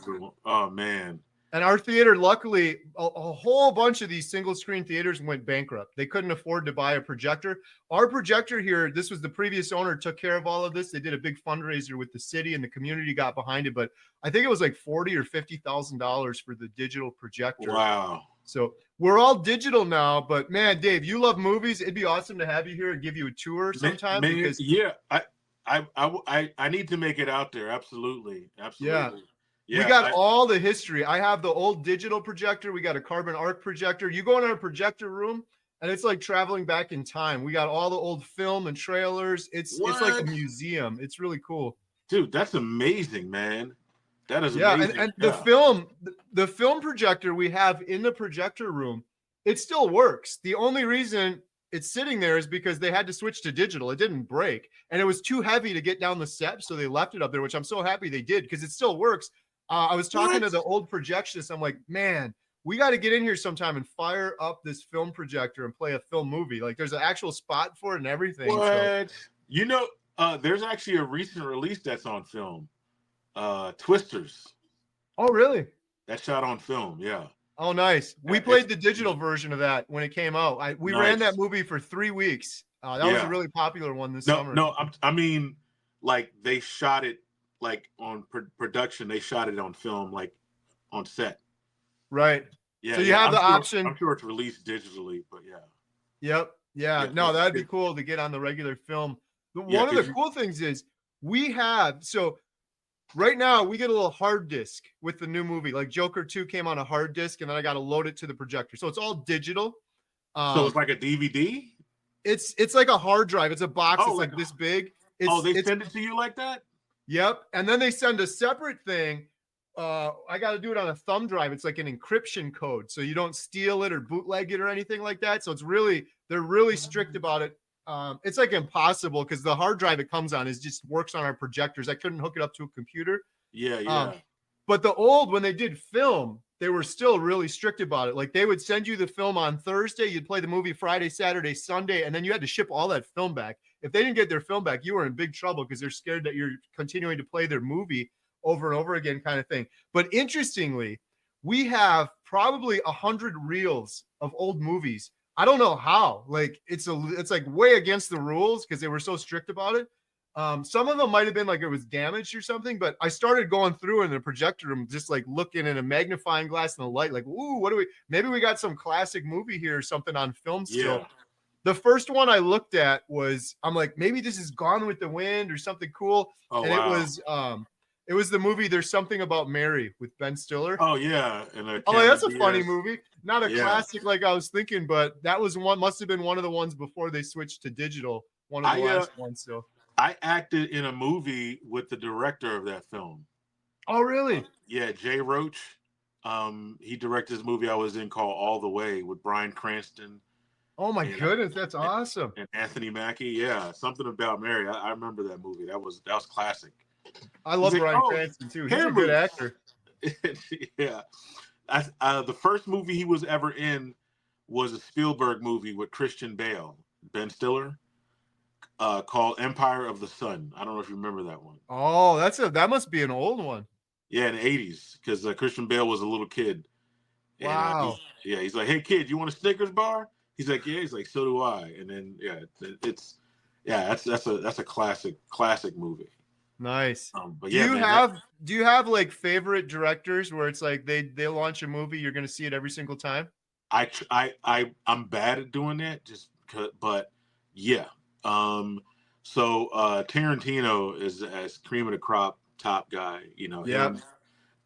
Oh man. And our theater, luckily, a whole bunch of these single screen theaters went bankrupt. They couldn't afford to buy a projector. Our projector here, this was the previous owner, took care of all of this. They did a big fundraiser with the city and the community got behind it. But I think it was like $40,000 or $50,000 for the digital projector. Wow. So we're all digital now. But man, Dave, you love movies. It'd be awesome to have you here and give you a tour sometime. Man, yeah, I need to make it out there. Absolutely. Yeah. We got all the history. I have the old digital projector. We got a carbon arc projector. You go in our projector room and it's like traveling back in time. We got all the old film and trailers. It's like a museum. It's really cool. Dude, that's amazing, man. That is amazing. And the film projector we have in the projector room, it still works. The only reason it's sitting there is because they had to switch to digital. It didn't break. And it was too heavy to get down the steps, so they left it up there, which I'm so happy they did because it still works. I was talking to the old projectionist. I'm like, man, we got to get in here sometime and fire up this film projector and play a film movie. Like, there's an actual spot for it and everything. What? So. There's actually a recent release that's on film. Twisters. Oh, really? That's shot on film, yeah. Oh, nice. We played the digital version of that when it came out. We ran that movie for 3 weeks. That was a really popular one this summer. No, I mean, like, they shot it like on production. They shot it on film, like on set. Right. Yeah. So you have the option. I'm sure it's released digitally, but yeah. Yep. Yeah. No, that'd be cool to get on the regular film. One of the cool things is we have, so right now we get a little hard disk with the new movie. Like Joker 2 came on a hard disk, and then I got to load it to the projector. So it's all digital. So it's like a DVD? It's like a hard drive. It's a box. Oh, It's like this big. they It's send it to you like that? Yep. And then they send a separate thing. I got to do it on a thumb drive. It's like an encryption code, so you don't steal it or bootleg it or anything like that. So they're really strict about it. It's like impossible because the hard drive it comes on just works on our projectors. I couldn't hook it up to a computer. Yeah. But when they did film, they were still really strict about it. Like they would send you the film on Thursday, you'd play the movie Friday, Saturday, Sunday, and then you had to ship all that film back. If they didn't get their film back, you were in big trouble because they're scared that you're continuing to play their movie over and over again, kind of thing. But interestingly, we have probably 100 reels of old movies. I don't know how. Like it's like way against the rules because they were so strict about it. Some of them might have been like it was damaged or something, but I started going through in the projector room, just like looking in a magnifying glass and a light, like, ooh, maybe we got some classic movie here or something on film still. Yeah. The first one I looked at I'm like, maybe this is Gone with the Wind or something cool. Oh, and wow. it was the movie There's Something About Mary with Ben Stiller. Oh, yeah. And that's a funny movie. Not a Yeah. classic like I was thinking, but that was must have been one of the ones before they switched to digital. One of the last ones. So I acted in a movie with the director of that film. Oh, really? Yeah, Jay Roach. He directed this movie I was in called All the Way with Bryan Cranston. Oh my goodness, that's awesome. And Anthony Mackie. Yeah, Something About Mary. I remember that movie. That was classic. I love Bryan Cranston too. He's a good actor. Yeah. The first movie he was ever in was a Spielberg movie with Christian Bale, Ben Stiller, called Empire of the Sun. I don't know if you remember that one. Oh, that must be an old one. Yeah, in the 80s, because Christian Bale was a little kid. Wow. And, he's like, hey, kid, you want a Snickers bar? He's like, yeah. He's like, so do I. And then, that's a classic movie. Nice. But do you have like favorite directors where it's like they launch a movie, you're going to see it every single time? I'm bad at doing that, but yeah. So Tarantino is as cream of the crop top guy, Yeah.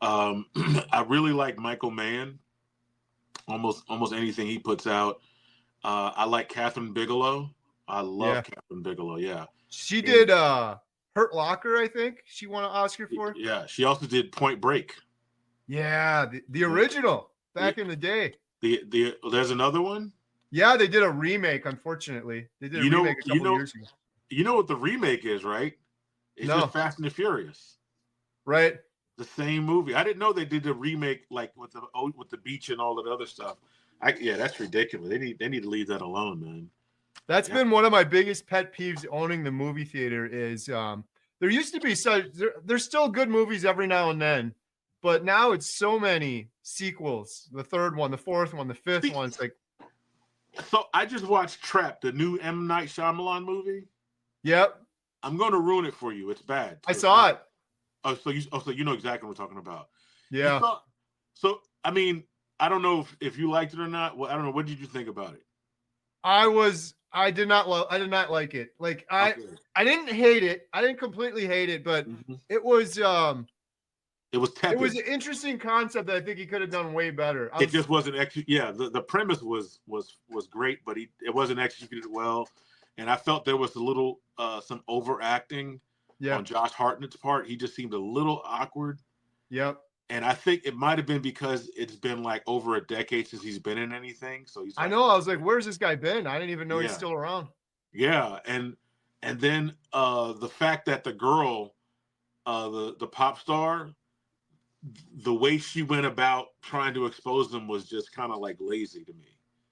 I really like Michael Mann. Almost anything he puts out. I like Catherine Bigelow. I love Catherine Bigelow. Yeah. She did Hurt Locker, I think she won an Oscar for. Yeah. She also did Point Break. Yeah, the original back in the day. There's another one. Yeah, they did a remake. Unfortunately, they did a remake a couple years ago. You know what the remake is, right? It's just Fast and the Furious. Right. The same movie. I didn't know they did the remake like with the beach and all that other stuff. That's ridiculous. They need to leave that alone, man. That's been one of my biggest pet peeves owning the movie theater is there used to be there's still good movies every now and then, but now it's so many sequels. The third one, the fourth one, the fifth one. It's like. So I just watched Trap, the new M. Night Shyamalan movie. Yep. I'm going to ruin it for you. It's bad. I saw it. So you know exactly what we're talking about. Yeah. So I mean, I don't know if you liked it or not. Well, I don't know. What did you think about it? I did not like it. Like I didn't hate it. I didn't completely hate it, but it was tepid. It was an interesting concept that I think he could have done way better. It just wasn't the premise was great, but it wasn't executed well. And I felt there was a little some overacting on Josh Hartnett's part. He just seemed a little awkward. Yep. And I think it might have been because it's been like over a decade since he's been in anything. So he's I know. I was like, where's this guy been? I didn't even know he's still around. Yeah. And then the fact that the girl, the pop star, the way she went about trying to expose them was just kind of like lazy to me.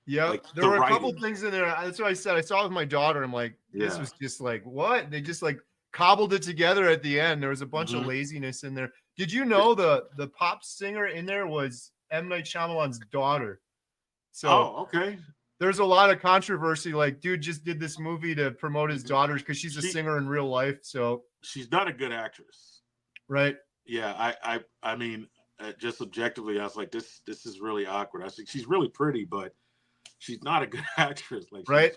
Yeah, like there were a couple things in there. That's what I said. I saw it with my daughter. I'm like, this was just like, what? They just like cobbled it together at the end. There was a bunch of laziness in there. Did you know the pop singer in there was M. Night Shyamalan's daughter? So okay. There's a lot of controversy. Like, dude just did this movie to promote his daughters because she's a singer in real life. So she's not a good actress, right? Yeah, I mean, just objectively, I was like, this is really awkward. I think she's really pretty, but she's not a good actress. Like, right?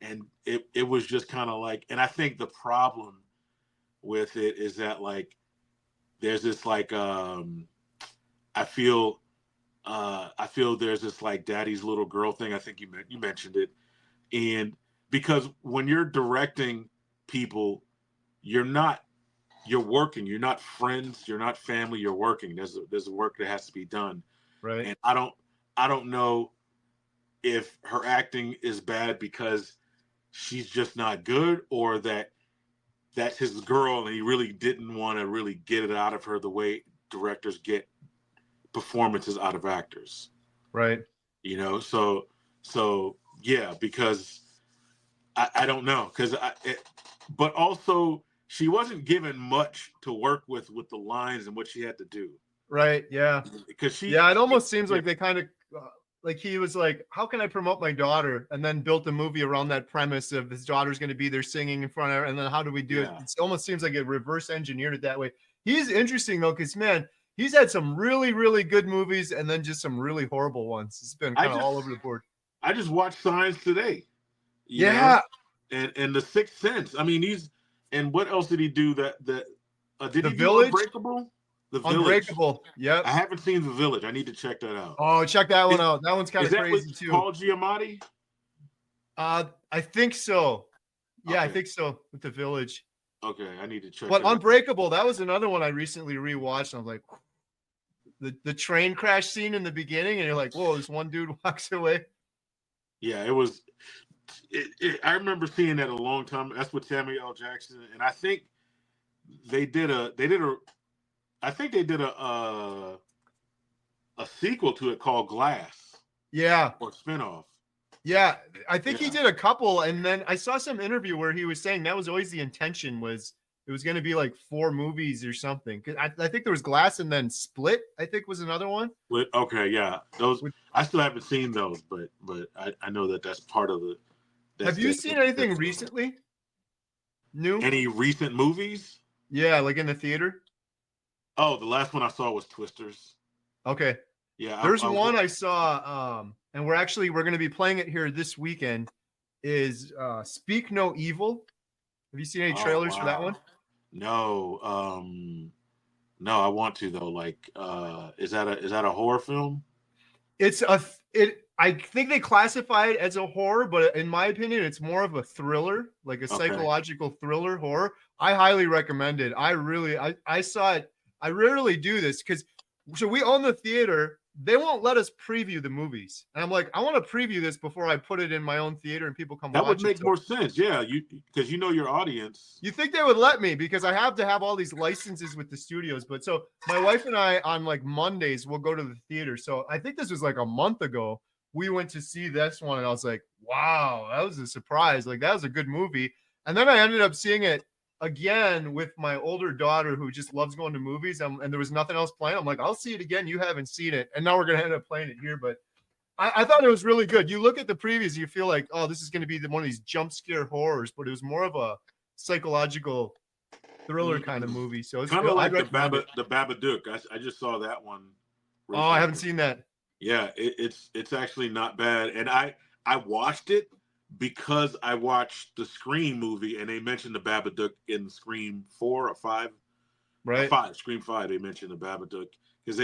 And it was just kind of like, and I think the problem with it is that like there's this like I feel there's this like daddy's little girl thing. I think you mentioned it, and because when you're directing people, you're working. You're not friends. You're not family. You're working. There's a work that has to be done, Right. and I don't know if her acting is bad because she's just not good, or that's his girl and he really didn't want to really get it out of her the way directors get performances out of actors. Right. You know, so yeah, because I don't know, but also she wasn't given much to work with the lines and what she had to do. Right. Yeah. Because Yeah. It almost seems yeah. like they kind of like he was like, how can I promote my daughter? And then built a movie around that premise of his daughter's going to be there singing in front of her. And then how do we do it? It almost seems like it reverse engineered it that way. He's interesting though, because man, he's had some really, really good movies and then just some really horrible ones. It's been kind of all over the board. I just watched Signs today. Yeah. And The Sixth Sense. I mean, and what else did he do did The he do Village? Unbreakable? The Village. Unbreakable. Yep. I haven't seen The Village. I need to check that out. Oh, check that one out. That one's kind of crazy too. Paul Giamatti? I think so. Yeah, okay. I think so with The Village. Okay, I need to check. But Unbreakable, that was another one I recently rewatched. And I was like, the train crash scene in the beginning, and you're like, whoa, this one dude walks away. Yeah, it was. I remember seeing that a long time. That's with Samuel L. Jackson, and I think they did a sequel to it called Glass. Yeah. Or spinoff. Yeah, I think he did a couple, and then I saw some interview where he was saying that was always the intention, was it was going to be like 4 movies or something. Because I think there was Glass, and then Split, I think, was another one. Split, okay, yeah, those I still haven't seen those, but I know that's part of the. Have you seen anything recently? New? Any recent movies? Yeah, like in the theater. Oh, the last one I saw was Twisters. Okay. Yeah, there's one I saw, and we're going to be playing it here this weekend. Is Speak No Evil? Have you seen any trailers for that one? No, no, I want to though. Like, is that a horror film? I think they classify it as a horror, but in my opinion, it's more of a thriller, like a psychological thriller horror. I highly recommend it. I saw it. I rarely do this because so we own the theater. They won't let us preview the movies. And I'm like, I want to preview this before I put it in my own theater and people come watch it. That would make more sense. Yeah. Because you know your audience. You think they would let me because I have to have all these licenses with the studios. But so my wife and I on like Mondays, we'll go to the theater. So I think this was like a month ago. We went to see this one and I was like, wow, that was a surprise. Like that was a good movie. And then I ended up seeing it again with my older daughter who just loves going to movies, and there was nothing else playing. I'm like, I'll see it again. You haven't seen it. And now we're going to end up playing it here. But I thought it was really good. You look at the previews, you feel like, oh, this is going to be one of these jump scare horrors, but it was more of a psychological thriller kind of movie. So it's kind of like the Babadook. I just saw that one recently. Oh, I haven't seen that. Yeah, it's actually not bad. And I watched it because I watched the Scream movie and they mentioned the Babadook in Scream 4 or 5. Right. 5, Scream 5, they mentioned the Babadook. Because,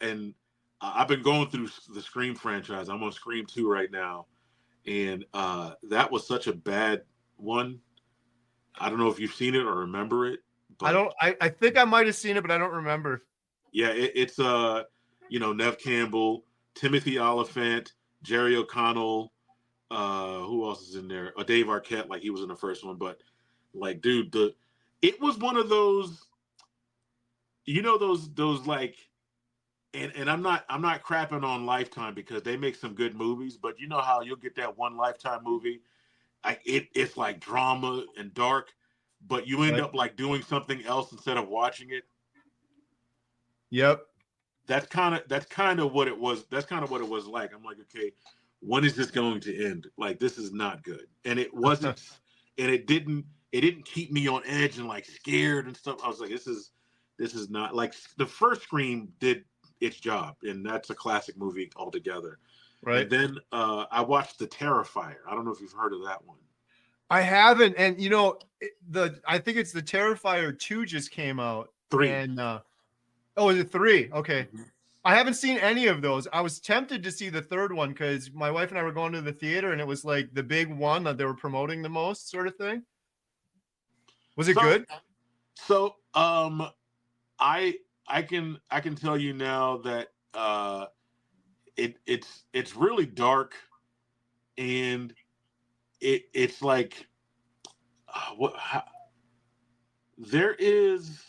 and I've been going through the Scream franchise. I'm on Scream 2 right now. And that was such a bad one. I don't know if you've seen it or remember it. But I think I might have seen it, but I don't remember. Yeah, it's Nev Campbell, Timothy Olyphant, Jerry O'Connell, who else is in there? Dave Arquette, like he was in the first one, but like, dude, it was one of those, those like, and I'm not crapping on Lifetime because they make some good movies, but you know how you'll get that one Lifetime movie, it's like drama and dark, but you end up like doing something else instead of watching it. Yep. That's kind of what it was. That's kind of what it was like. I'm like, okay, when is this going to end? Like, this is not good. And it wasn't, and it didn't keep me on edge and like scared and stuff. I was like, this is not like the first Scream did its job, and that's a classic movie altogether. Right. And then I watched The Terrifier. I don't know if you've heard of that one. I haven't, and I think it's the Terrifier 2 just came out. 3. And oh, is it 3? Okay. Mhm. I haven't seen any of those. I was tempted to see the third one because my wife and I were going to the theater and it was like the big one that they were promoting the most, sort of thing. Was it good? So I can tell you now that it's really dark, and it's like there is,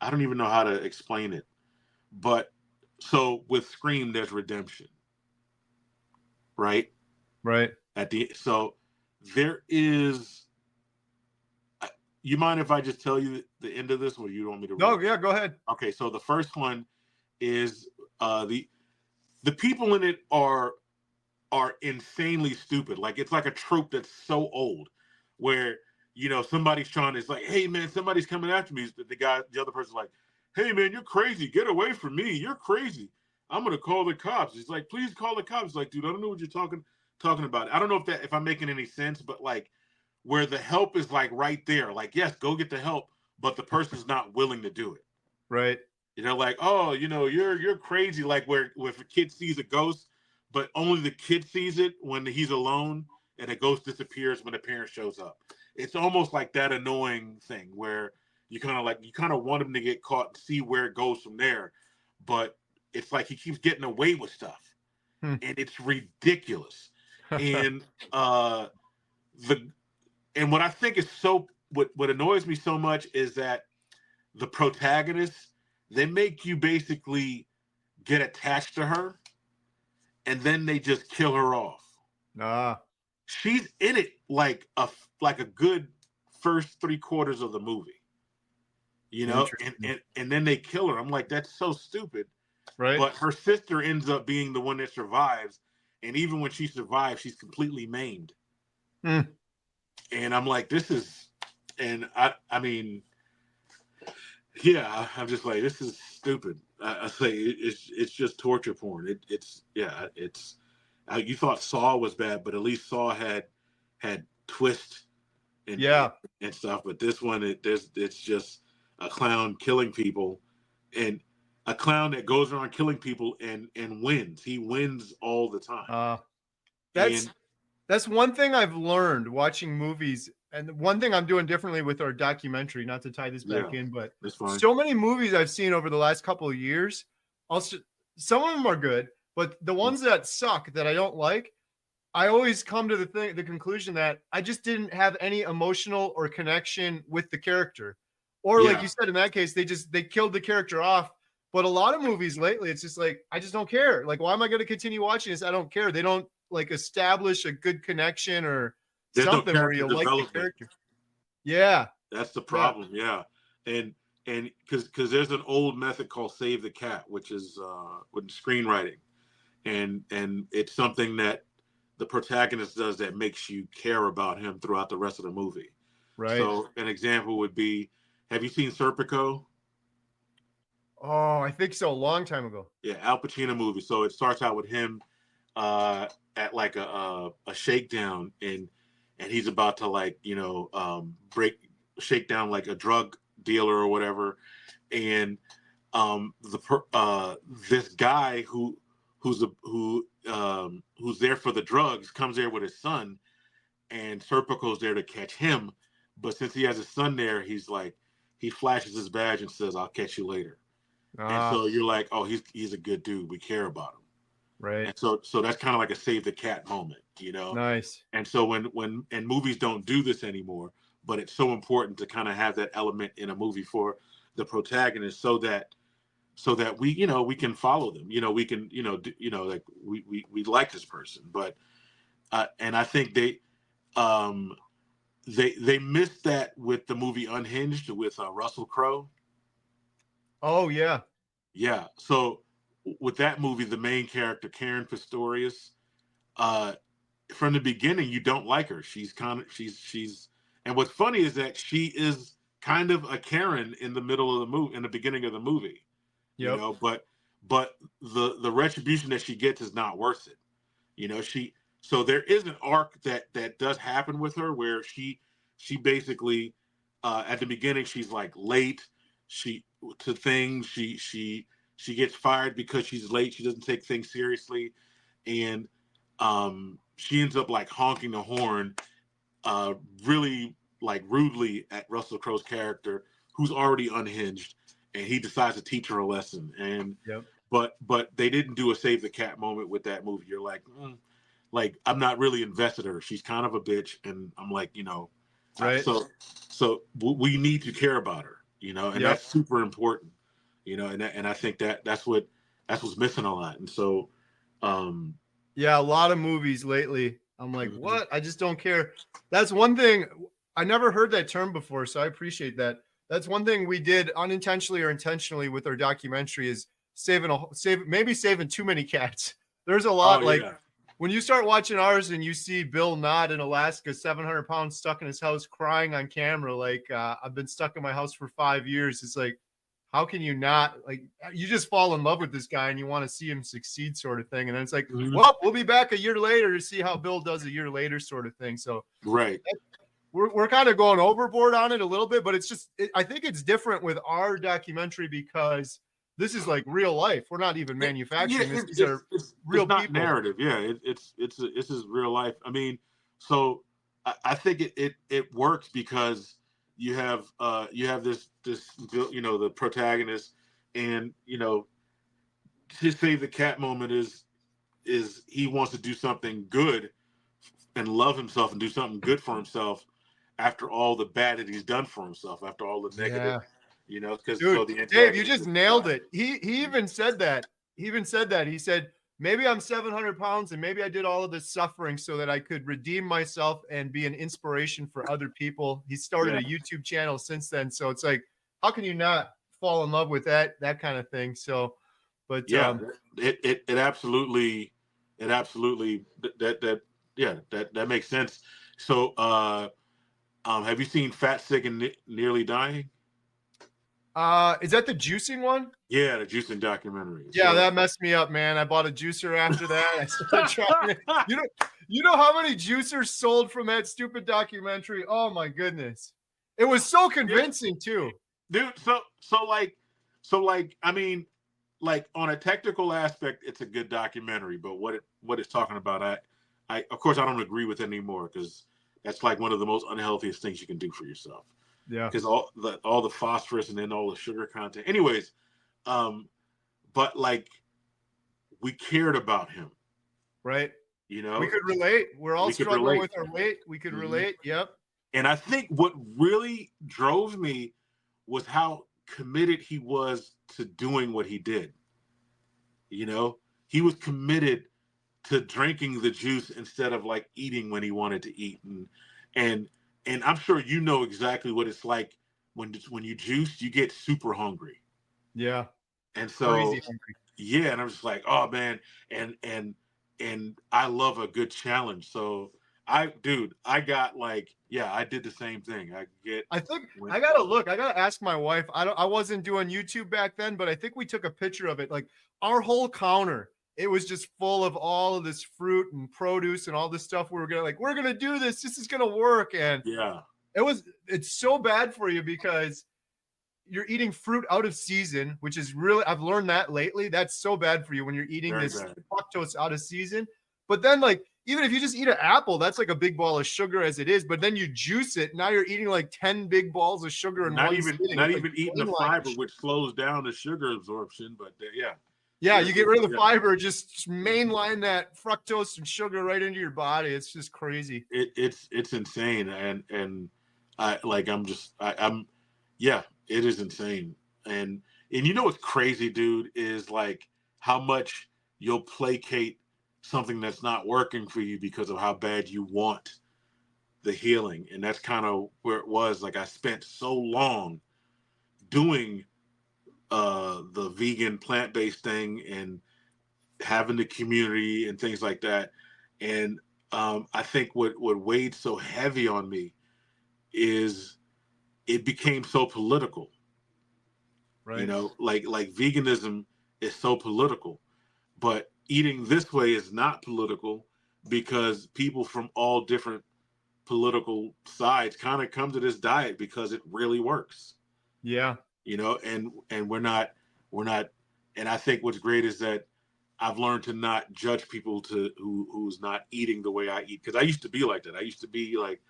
I don't even know how to explain it, but so with Scream there's redemption, right? Right. So there is. You mind if I just tell you the end of this, or you want me to? No, yeah, go ahead. Okay, so the first one is the people in it are insanely stupid. Like, it's like a trope that's so old, where somebody's trying to, it's like, hey man, somebody's coming after me. The other person's like, hey man, you're crazy. Get away from me. You're crazy. I'm gonna call the cops. He's like, please call the cops. He's like, dude, I don't know what you're talking about. I don't know if I'm making any sense, but like, where the help is like right there. Like, yes, go get the help, but the person's not willing to do it. Right. Like, oh, you're crazy. Like, where if a kid sees a ghost, but only the kid sees it when he's alone, and the ghost disappears when the parent shows up. It's almost like that annoying thing where you kind of want him to get caught and see where it goes from there, but it's like he keeps getting away with stuff, and it's ridiculous. And what I think is what annoys me so much is that the protagonists, they make you basically get attached to her, and then they just kill her off. She's in it like a good first 3/4 of the movie, and then they kill her. I'm like, that's so stupid. Right. But her sister ends up being the one that survives, and even when she survives, she's completely maimed. And I'm like, I mean, yeah, I'm just like, this is stupid. I say it's just torture porn. You thought Saw was bad, but at least Saw had twist and stuff. But this one, it's just a clown killing people, and a clown that goes around killing people and wins. He wins all the time. That's one thing I've learned watching movies, and one thing I'm doing differently with our documentary, not to tie this back in, but so many movies I've seen over the last couple of years, also some of them are good, but the ones that suck, that I don't like, I always come to the conclusion that I just didn't have any emotional or connection with the character. Or like you said, in that case, they killed the character off. But a lot of movies lately, it's just like, I just don't care. Like, why am I going to continue watching this? I don't care. They don't like establish a good connection or something where you like the character. Yeah. That's the problem. Yeah. And because there's an old method called save the cat, which is with screenwriting. And it's something that the protagonist does that makes you care about him throughout the rest of the movie. Right. So an example would be, have you seen Serpico? Oh, I think so. A long time ago. Yeah, Al Pacino movie. So it starts out with him at like a shakedown, and he's about to like shake down like a drug dealer or whatever, and this guy who's there for the drugs comes there with his son, and Serpico's there to catch him, but since he has his son there, he's like, he flashes his badge and says, "I'll catch you later." And so you're like, oh, he's a good dude. We care about him. Right. And so that's kind of like a save the cat moment, Nice. And so when movies don't do this anymore, but it's so important to kind of have that element in a movie for the protagonist, so that we we can follow them. We can like we like this person, but and I think they missed that with the movie Unhinged with Russell Crowe. Oh yeah. Yeah. So with that movie, the main character, Karen Pistorius, from the beginning, you don't like her. She's and what's funny is that she is kind of a Karen in the middle of the movie, in the beginning of the movie. Yep. But the retribution that she gets is not worth it. So there is an arc that does happen with her where she basically at the beginning she's like late to things. She gets fired because she's late. She doesn't take things seriously, and she ends up like honking the horn really like rudely at Russell Crowe's character, who's already unhinged, and he decides to teach her a lesson. And Yep. but they didn't do a save the cat moment with that movie. You're like I'm not really invested in her. She's kind of a bitch, and I'm like, Right. So we need to care about her, and Yep. that's super important, and I think that's what's missing a lot. And so, yeah, a lot of movies lately, I'm like, Mhm. what? I just don't care. That's one thing. I never heard that term before, so I appreciate that. That's one thing we did unintentionally or intentionally with our documentary is saving too many cats. There's a lot like yeah. when you start watching ours and you see Bill Knott in Alaska, 700 pounds stuck in his house crying on camera, like I've been stuck in my house for 5 years. It's like, how can you not, like, you just fall in love with this guy and you want to see him succeed sort of thing. And then it's like, Mhm. well, we'll be back a year later to see how Bill does a year later sort of thing. So Right. we're kind of going overboard on it a little bit, but it's just, I think it's different with our documentary because this is like real life. We're not even manufacturing this. These are real it's not people. narrative. Yeah, it's is real life. I mean, so I think it works because you have this the protagonist, and his save the cat moment is he wants to do something good and love himself and do something good for himself after all the bad that he's done for himself, after all the negative, because Dude, the Dave, you just nailed it. He even said that. He said, maybe I'm 700 pounds and maybe I did all of this suffering so that I could redeem myself and be an inspiration for other people. He started a YouTube channel since then. So it's like, how can you not fall in love with that kind of thing? So, but yeah, it absolutely that makes sense. So have you seen Fat, Sick, and Nearly Dying? is that the juicing one? Yeah, the juicing documentary. Yeah, So, that messed me up, man. I bought a juicer after that. I started trying it. You know how many juicers sold from that stupid documentary? Oh my goodness. It was so convincing too. Dude, so like I mean, like on a technical aspect, it's a good documentary, but what it's talking about, I of course I don't agree with it anymore because that's like one of the most unhealthiest things you can do for yourself. Yeah. Because all the phosphorus and then all the sugar content. Anyways, but like we cared about him. Right. We could relate. We're all struggling with our weight. We could relate. Yep. And I think what really drove me was how committed he was to doing what he did. He was committed to drinking the juice instead of like eating when he wanted to eat. And I'm sure you know exactly what it's like when you juice, you get super hungry. Yeah. And so Crazy hungry. Yeah, and I'm just like, oh man, and I love a good challenge. So I got like, yeah, I did the same thing. I think I gotta ask my wife. I wasn't doing YouTube back then, but I think we took a picture of it. Like our whole counter, it was just full of all of this fruit and produce and all this stuff. We're gonna do this. This is gonna work. And yeah, it's so bad for you because you're eating fruit out of season, which is really, I've learned that lately. That's so bad for you when you're eating very this bad. fructose out of season. But then like, even if you just eat an apple, that's like a big ball of sugar as it is. But then you juice it. Now you're eating like 10 big balls of sugar in Not one even sitting. not It's even like eating the fiber, which slows down the sugar absorption. But yeah, you get rid of the fiber, just mainline that fructose and sugar right into your body. It's just crazy. It's insane, and I'm yeah, it is insane. And what's crazy, dude, is like how much you'll placate something that's not working for you because of how bad you want the healing. And that's kind of where it was. Like I spent so long doing the vegan plant-based thing and having the community and things like that. And I think what weighed so heavy on me is it became so political. Right. Like veganism is so political, but eating this way is not political because people from all different political sides kind of come to this diet because it really works. Yeah. You know, and we're not, and I think what's great is that I've learned to not judge people who's not eating the way I eat, because I used to be like that. I used to be like,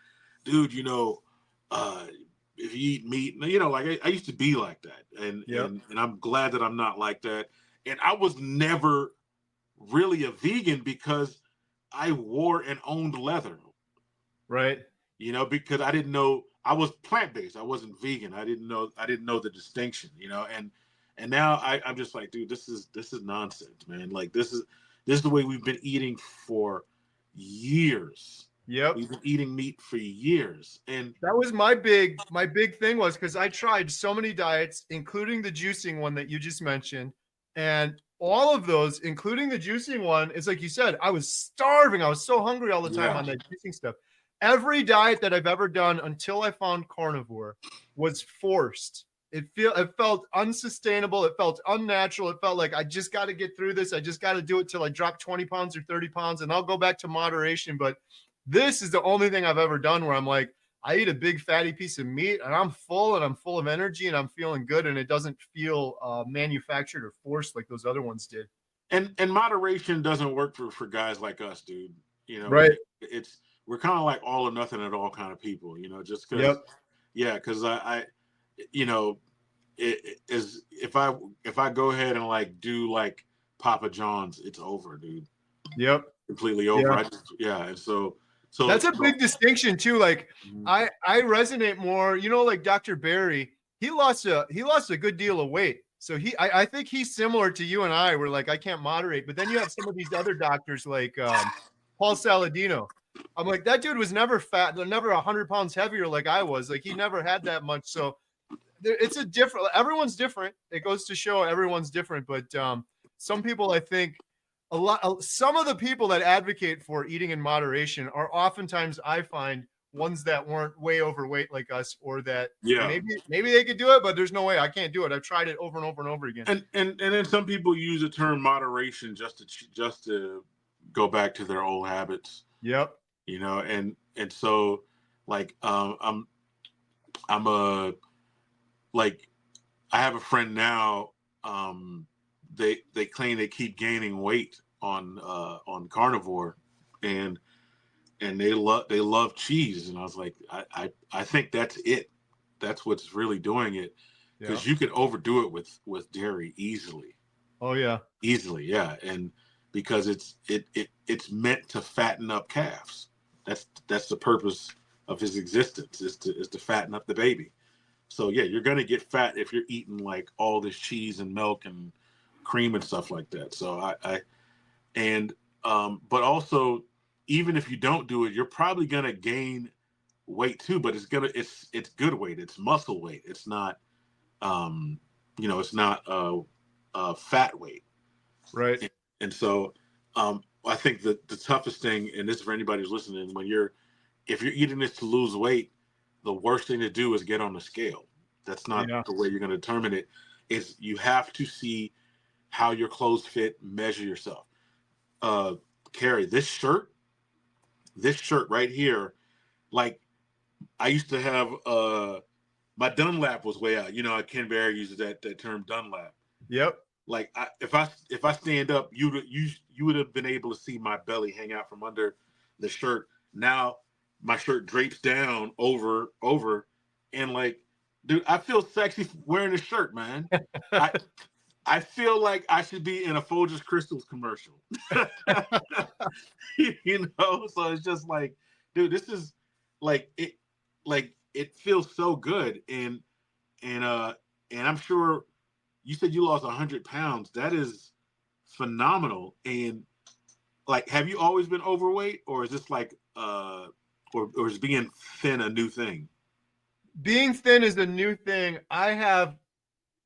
dude, you know, if you eat meat, you know, like I used to be like that, and I'm glad that I'm not like that. And I was never really a vegan because I wore and owned leather, Right. you know, because I didn't know, I was plant-based. I wasn't vegan. I didn't know the distinction, you know, and now I'm just like, dude, this is nonsense, man. Like this is the way we've been eating for years. Yep. We've been eating meat for years. And that was my big thing, was because I tried so many diets, including the juicing one that you just mentioned. And all of those, including the juicing one, is like you said, I was starving. I was so hungry all the time on that juicing stuff. Every diet that I've ever done until I found carnivore was forced. It felt unsustainable. It felt unnatural. It felt like I just got to get through this. I just got to do it till I drop 20 pounds or 30 pounds, and I'll go back to moderation. But this is the only thing I've ever done where I'm like, I eat a big fatty piece of meat and I'm full of energy and I'm feeling good, and it doesn't feel manufactured or forced like those other ones did. And moderation doesn't work for guys like us, dude. You know, right? We're kind of like all or nothing at all kind of people. You know, just because, because I you know, it is, if I go ahead and like do like Papa John's, it's over, dude. Yep, completely over. And so that's a big distinction too. Like I resonate more, you know, like Dr. Barry, he lost a good deal of weight. So I think he's similar to you and I. We're like, I can't moderate. But then you have some of these other doctors like Paul Saladino. I'm like, that dude was never fat, never 100 pounds heavier like I was. Like he never had that much. So it's a different, everyone's different. It goes to show everyone's different. But some people, I think, some of the people that advocate for eating in moderation are oftentimes, I find, ones that weren't way overweight like us, or that maybe they could do it, but there's no way I can't do it. I've tried it over and over and over again. And then some people use the term moderation just to go back to their old habits. Yep. You know, and so like I'm a, like, I have a friend now, they claim they keep gaining weight on carnivore, and they love cheese, and I was like, I think that's it. That's what's really doing it, because you can overdo it with dairy easily. Oh yeah, easily, yeah, and because it's meant to fatten up calves. That's the purpose of his existence, is to fatten up the baby. So yeah, you're gonna get fat if you're eating like all this cheese and milk and cream and stuff like that. So but also, even if you don't do it, you're probably gonna gain weight too. But it's good weight. It's muscle weight. It's not, it's not fat weight. Right. And so I think the toughest thing, and this is for anybody who's listening, if you're eating this to lose weight, the worst thing to do is get on the scale. That's not the way you're going to determine it. Is you have to see how your clothes fit, measure yourself. Carrie, this shirt right here, like, I used to have my Dunlap was way out. You know, Ken Berry uses that term Dunlap. Yep. Like if I stand up, you would have been able to see my belly hang out from under the shirt. Now my shirt drapes down over, and like, dude, I feel sexy wearing a shirt, man. I feel like I should be in a Folgers Crystals commercial. You know, so it's just like, dude, this is like it feels so good, and I'm sure you said you lost 100 pounds. That is phenomenal. And like, have you always been overweight, or is this like or is being thin a new thing? Being thin is a new thing. I have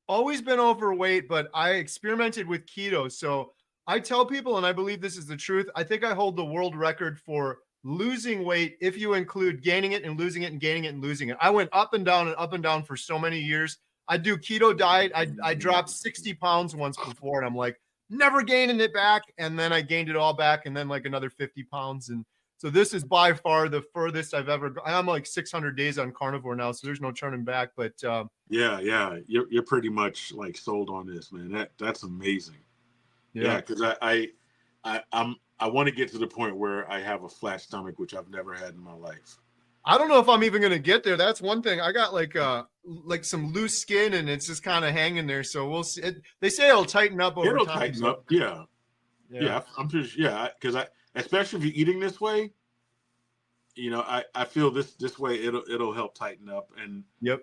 always been overweight, but I experimented with keto. So I tell people, and I believe this is the truth, I think I hold the world record for losing weight if you include gaining it and losing it and gaining it and losing it. I went up and down for so many years. I do keto diet. I dropped 60 pounds once before, and I'm like, never gaining it back. And then I gained it all back, and then like another 50 pounds. And so this is by far the furthest I've ever gone. I'm like 600 days on carnivore now, so there's no turning back. But yeah, you're pretty much like sold on this, man. That's amazing. Yeah, because I want to get to the point where I have a flat stomach, which I've never had in my life. I don't know if I'm even gonna get there. That's one thing. I got like some loose skin, and it's just kind of hanging there. So we'll see. They say it'll tighten up over It'll time. tighten up. Yeah. I'm pretty sure. Yeah, because especially if you're eating this way, you know, I feel this way it'll help tighten up. And yeah,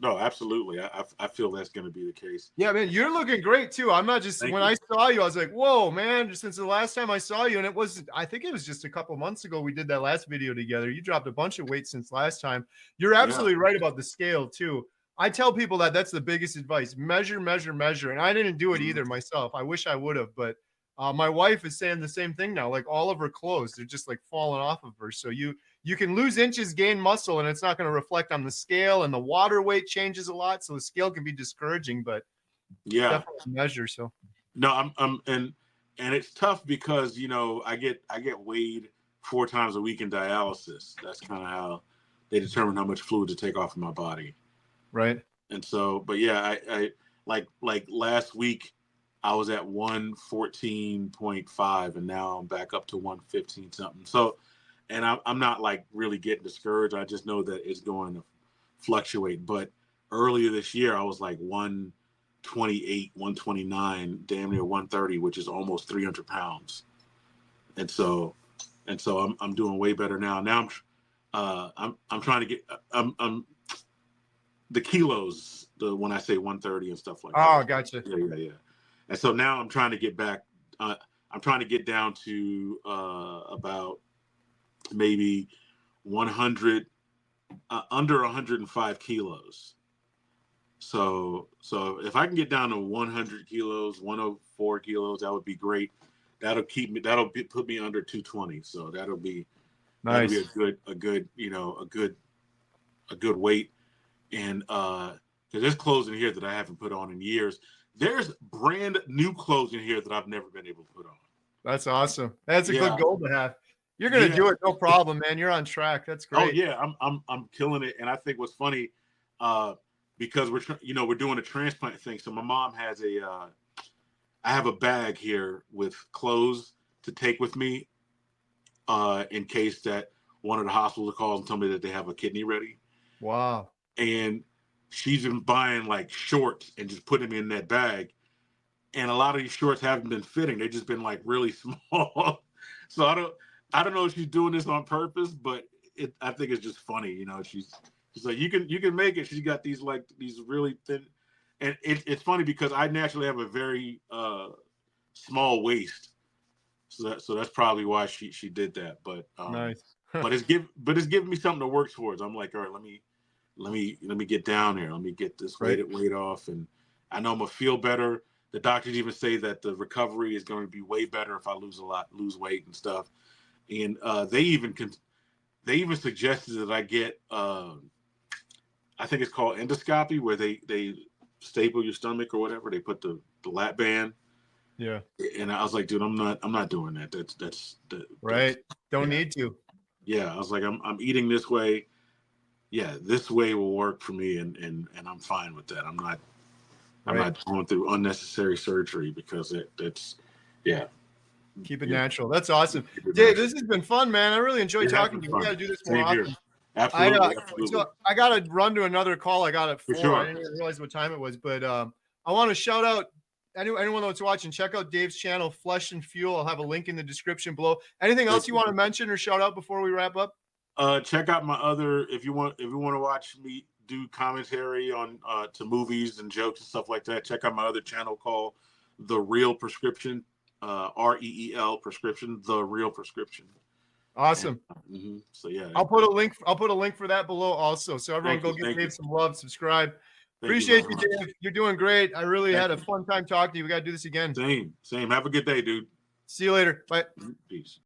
no, absolutely. I feel that's going to be the case. Yeah, man, you're looking great too. I'm not just I saw you, I was like, whoa, man, just since the last time I saw you, and I think it was just a couple months ago we did that last video together. You dropped a bunch of weight since last time. You're absolutely right about the scale too. I tell people that's the biggest advice. Measure, measure, measure. And I didn't do it either myself. I wish I would have, but my wife is saying the same thing now. Like all of her clothes, they're just like falling off of her. So you can lose inches, gain muscle, and it's not going to reflect on the scale, and the water weight changes a lot. So the scale can be discouraging, but definitely measure. So no, and it's tough because, you know, I get weighed 4 times a week in dialysis. That's kind of how they determine how much fluid to take off of my body. Right. And so, but yeah, I like last week I was at 114.5, and now I'm back up to 115 something. So, and I'm not like really getting discouraged. I just know that it's going to fluctuate. But earlier this year, I was like 128, 129, damn near 130, which is almost 300 pounds. And so I'm doing way better now. Now I'm trying to get the kilos. When I say 130 and stuff like that. Oh, gotcha. Yeah. And so now I'm trying to get back. I'm trying to get down to about maybe 100, under 105 kilos. So if I can get down to 100 kilos, 104 kilos, that would be great. That'll put me under 220. So that'll be nice. That'll be a good weight. And because there's clothes in here that I haven't put on in years. There's brand new clothes in here that I've never been able to put on. That's awesome. That's a good goal to have. You're gonna do it, no problem, man. You're on track. That's great. Oh yeah, I'm killing it. And I think what's funny, because we're doing a transplant thing. So my mom has I have a bag here with clothes to take with me, in case that one of the hospitals calls and tell me that they have a kidney ready. Wow. And she's been buying like shorts and just putting them in that bag. And a lot of these shorts haven't been fitting. They've just been like really small. So I don't know if she's doing this on purpose, but I think it's just funny. You know, she's like, you can make it. She's got these really thin, and it's funny because I naturally have a very small waist. So that's probably why she did that. But nice. but it's giving me something to work towards. I'm like, all right, let me get down there. Let me get this weight off, and I know I'm gonna feel better. The doctors even say that the recovery is going to be way better if I lose weight and stuff. And they even suggested that I get I think it's called endoscopy, where they staple your stomach or whatever. They put the lap band. Yeah. And I was like, dude, I'm not doing that. That's right. Don't need to. Yeah, I was like, I'm eating this way. Yeah, this way will work for me, and I'm fine with that. I'm not going through unnecessary surgery because that's Keep it natural. That's awesome. Dave, this has been fun, man. I really enjoyed talking to you. We got to do this more often. Absolutely. So I got to run to another call. I got it at 4. Sure. I didn't even realize what time it was, but I want to shout out anyone that's watching. Check out Dave's channel, Flesh and Fuel. I'll have a link in the description below. Anything else you want to mention or shout out before we wrap up? Check out my other, if you want to watch me do commentary on to movies and jokes and stuff like that, check out my other channel called The Real Prescription, REEL Prescription, The Real Prescription. Awesome. So yeah, I'll put a link for that below also. So everyone go give Dave some love, subscribe. Appreciate you, Dave. You're doing great. I really had a fun time talking to you. We got to do this again. Same. Have a good day, dude. See you later. Bye. Peace.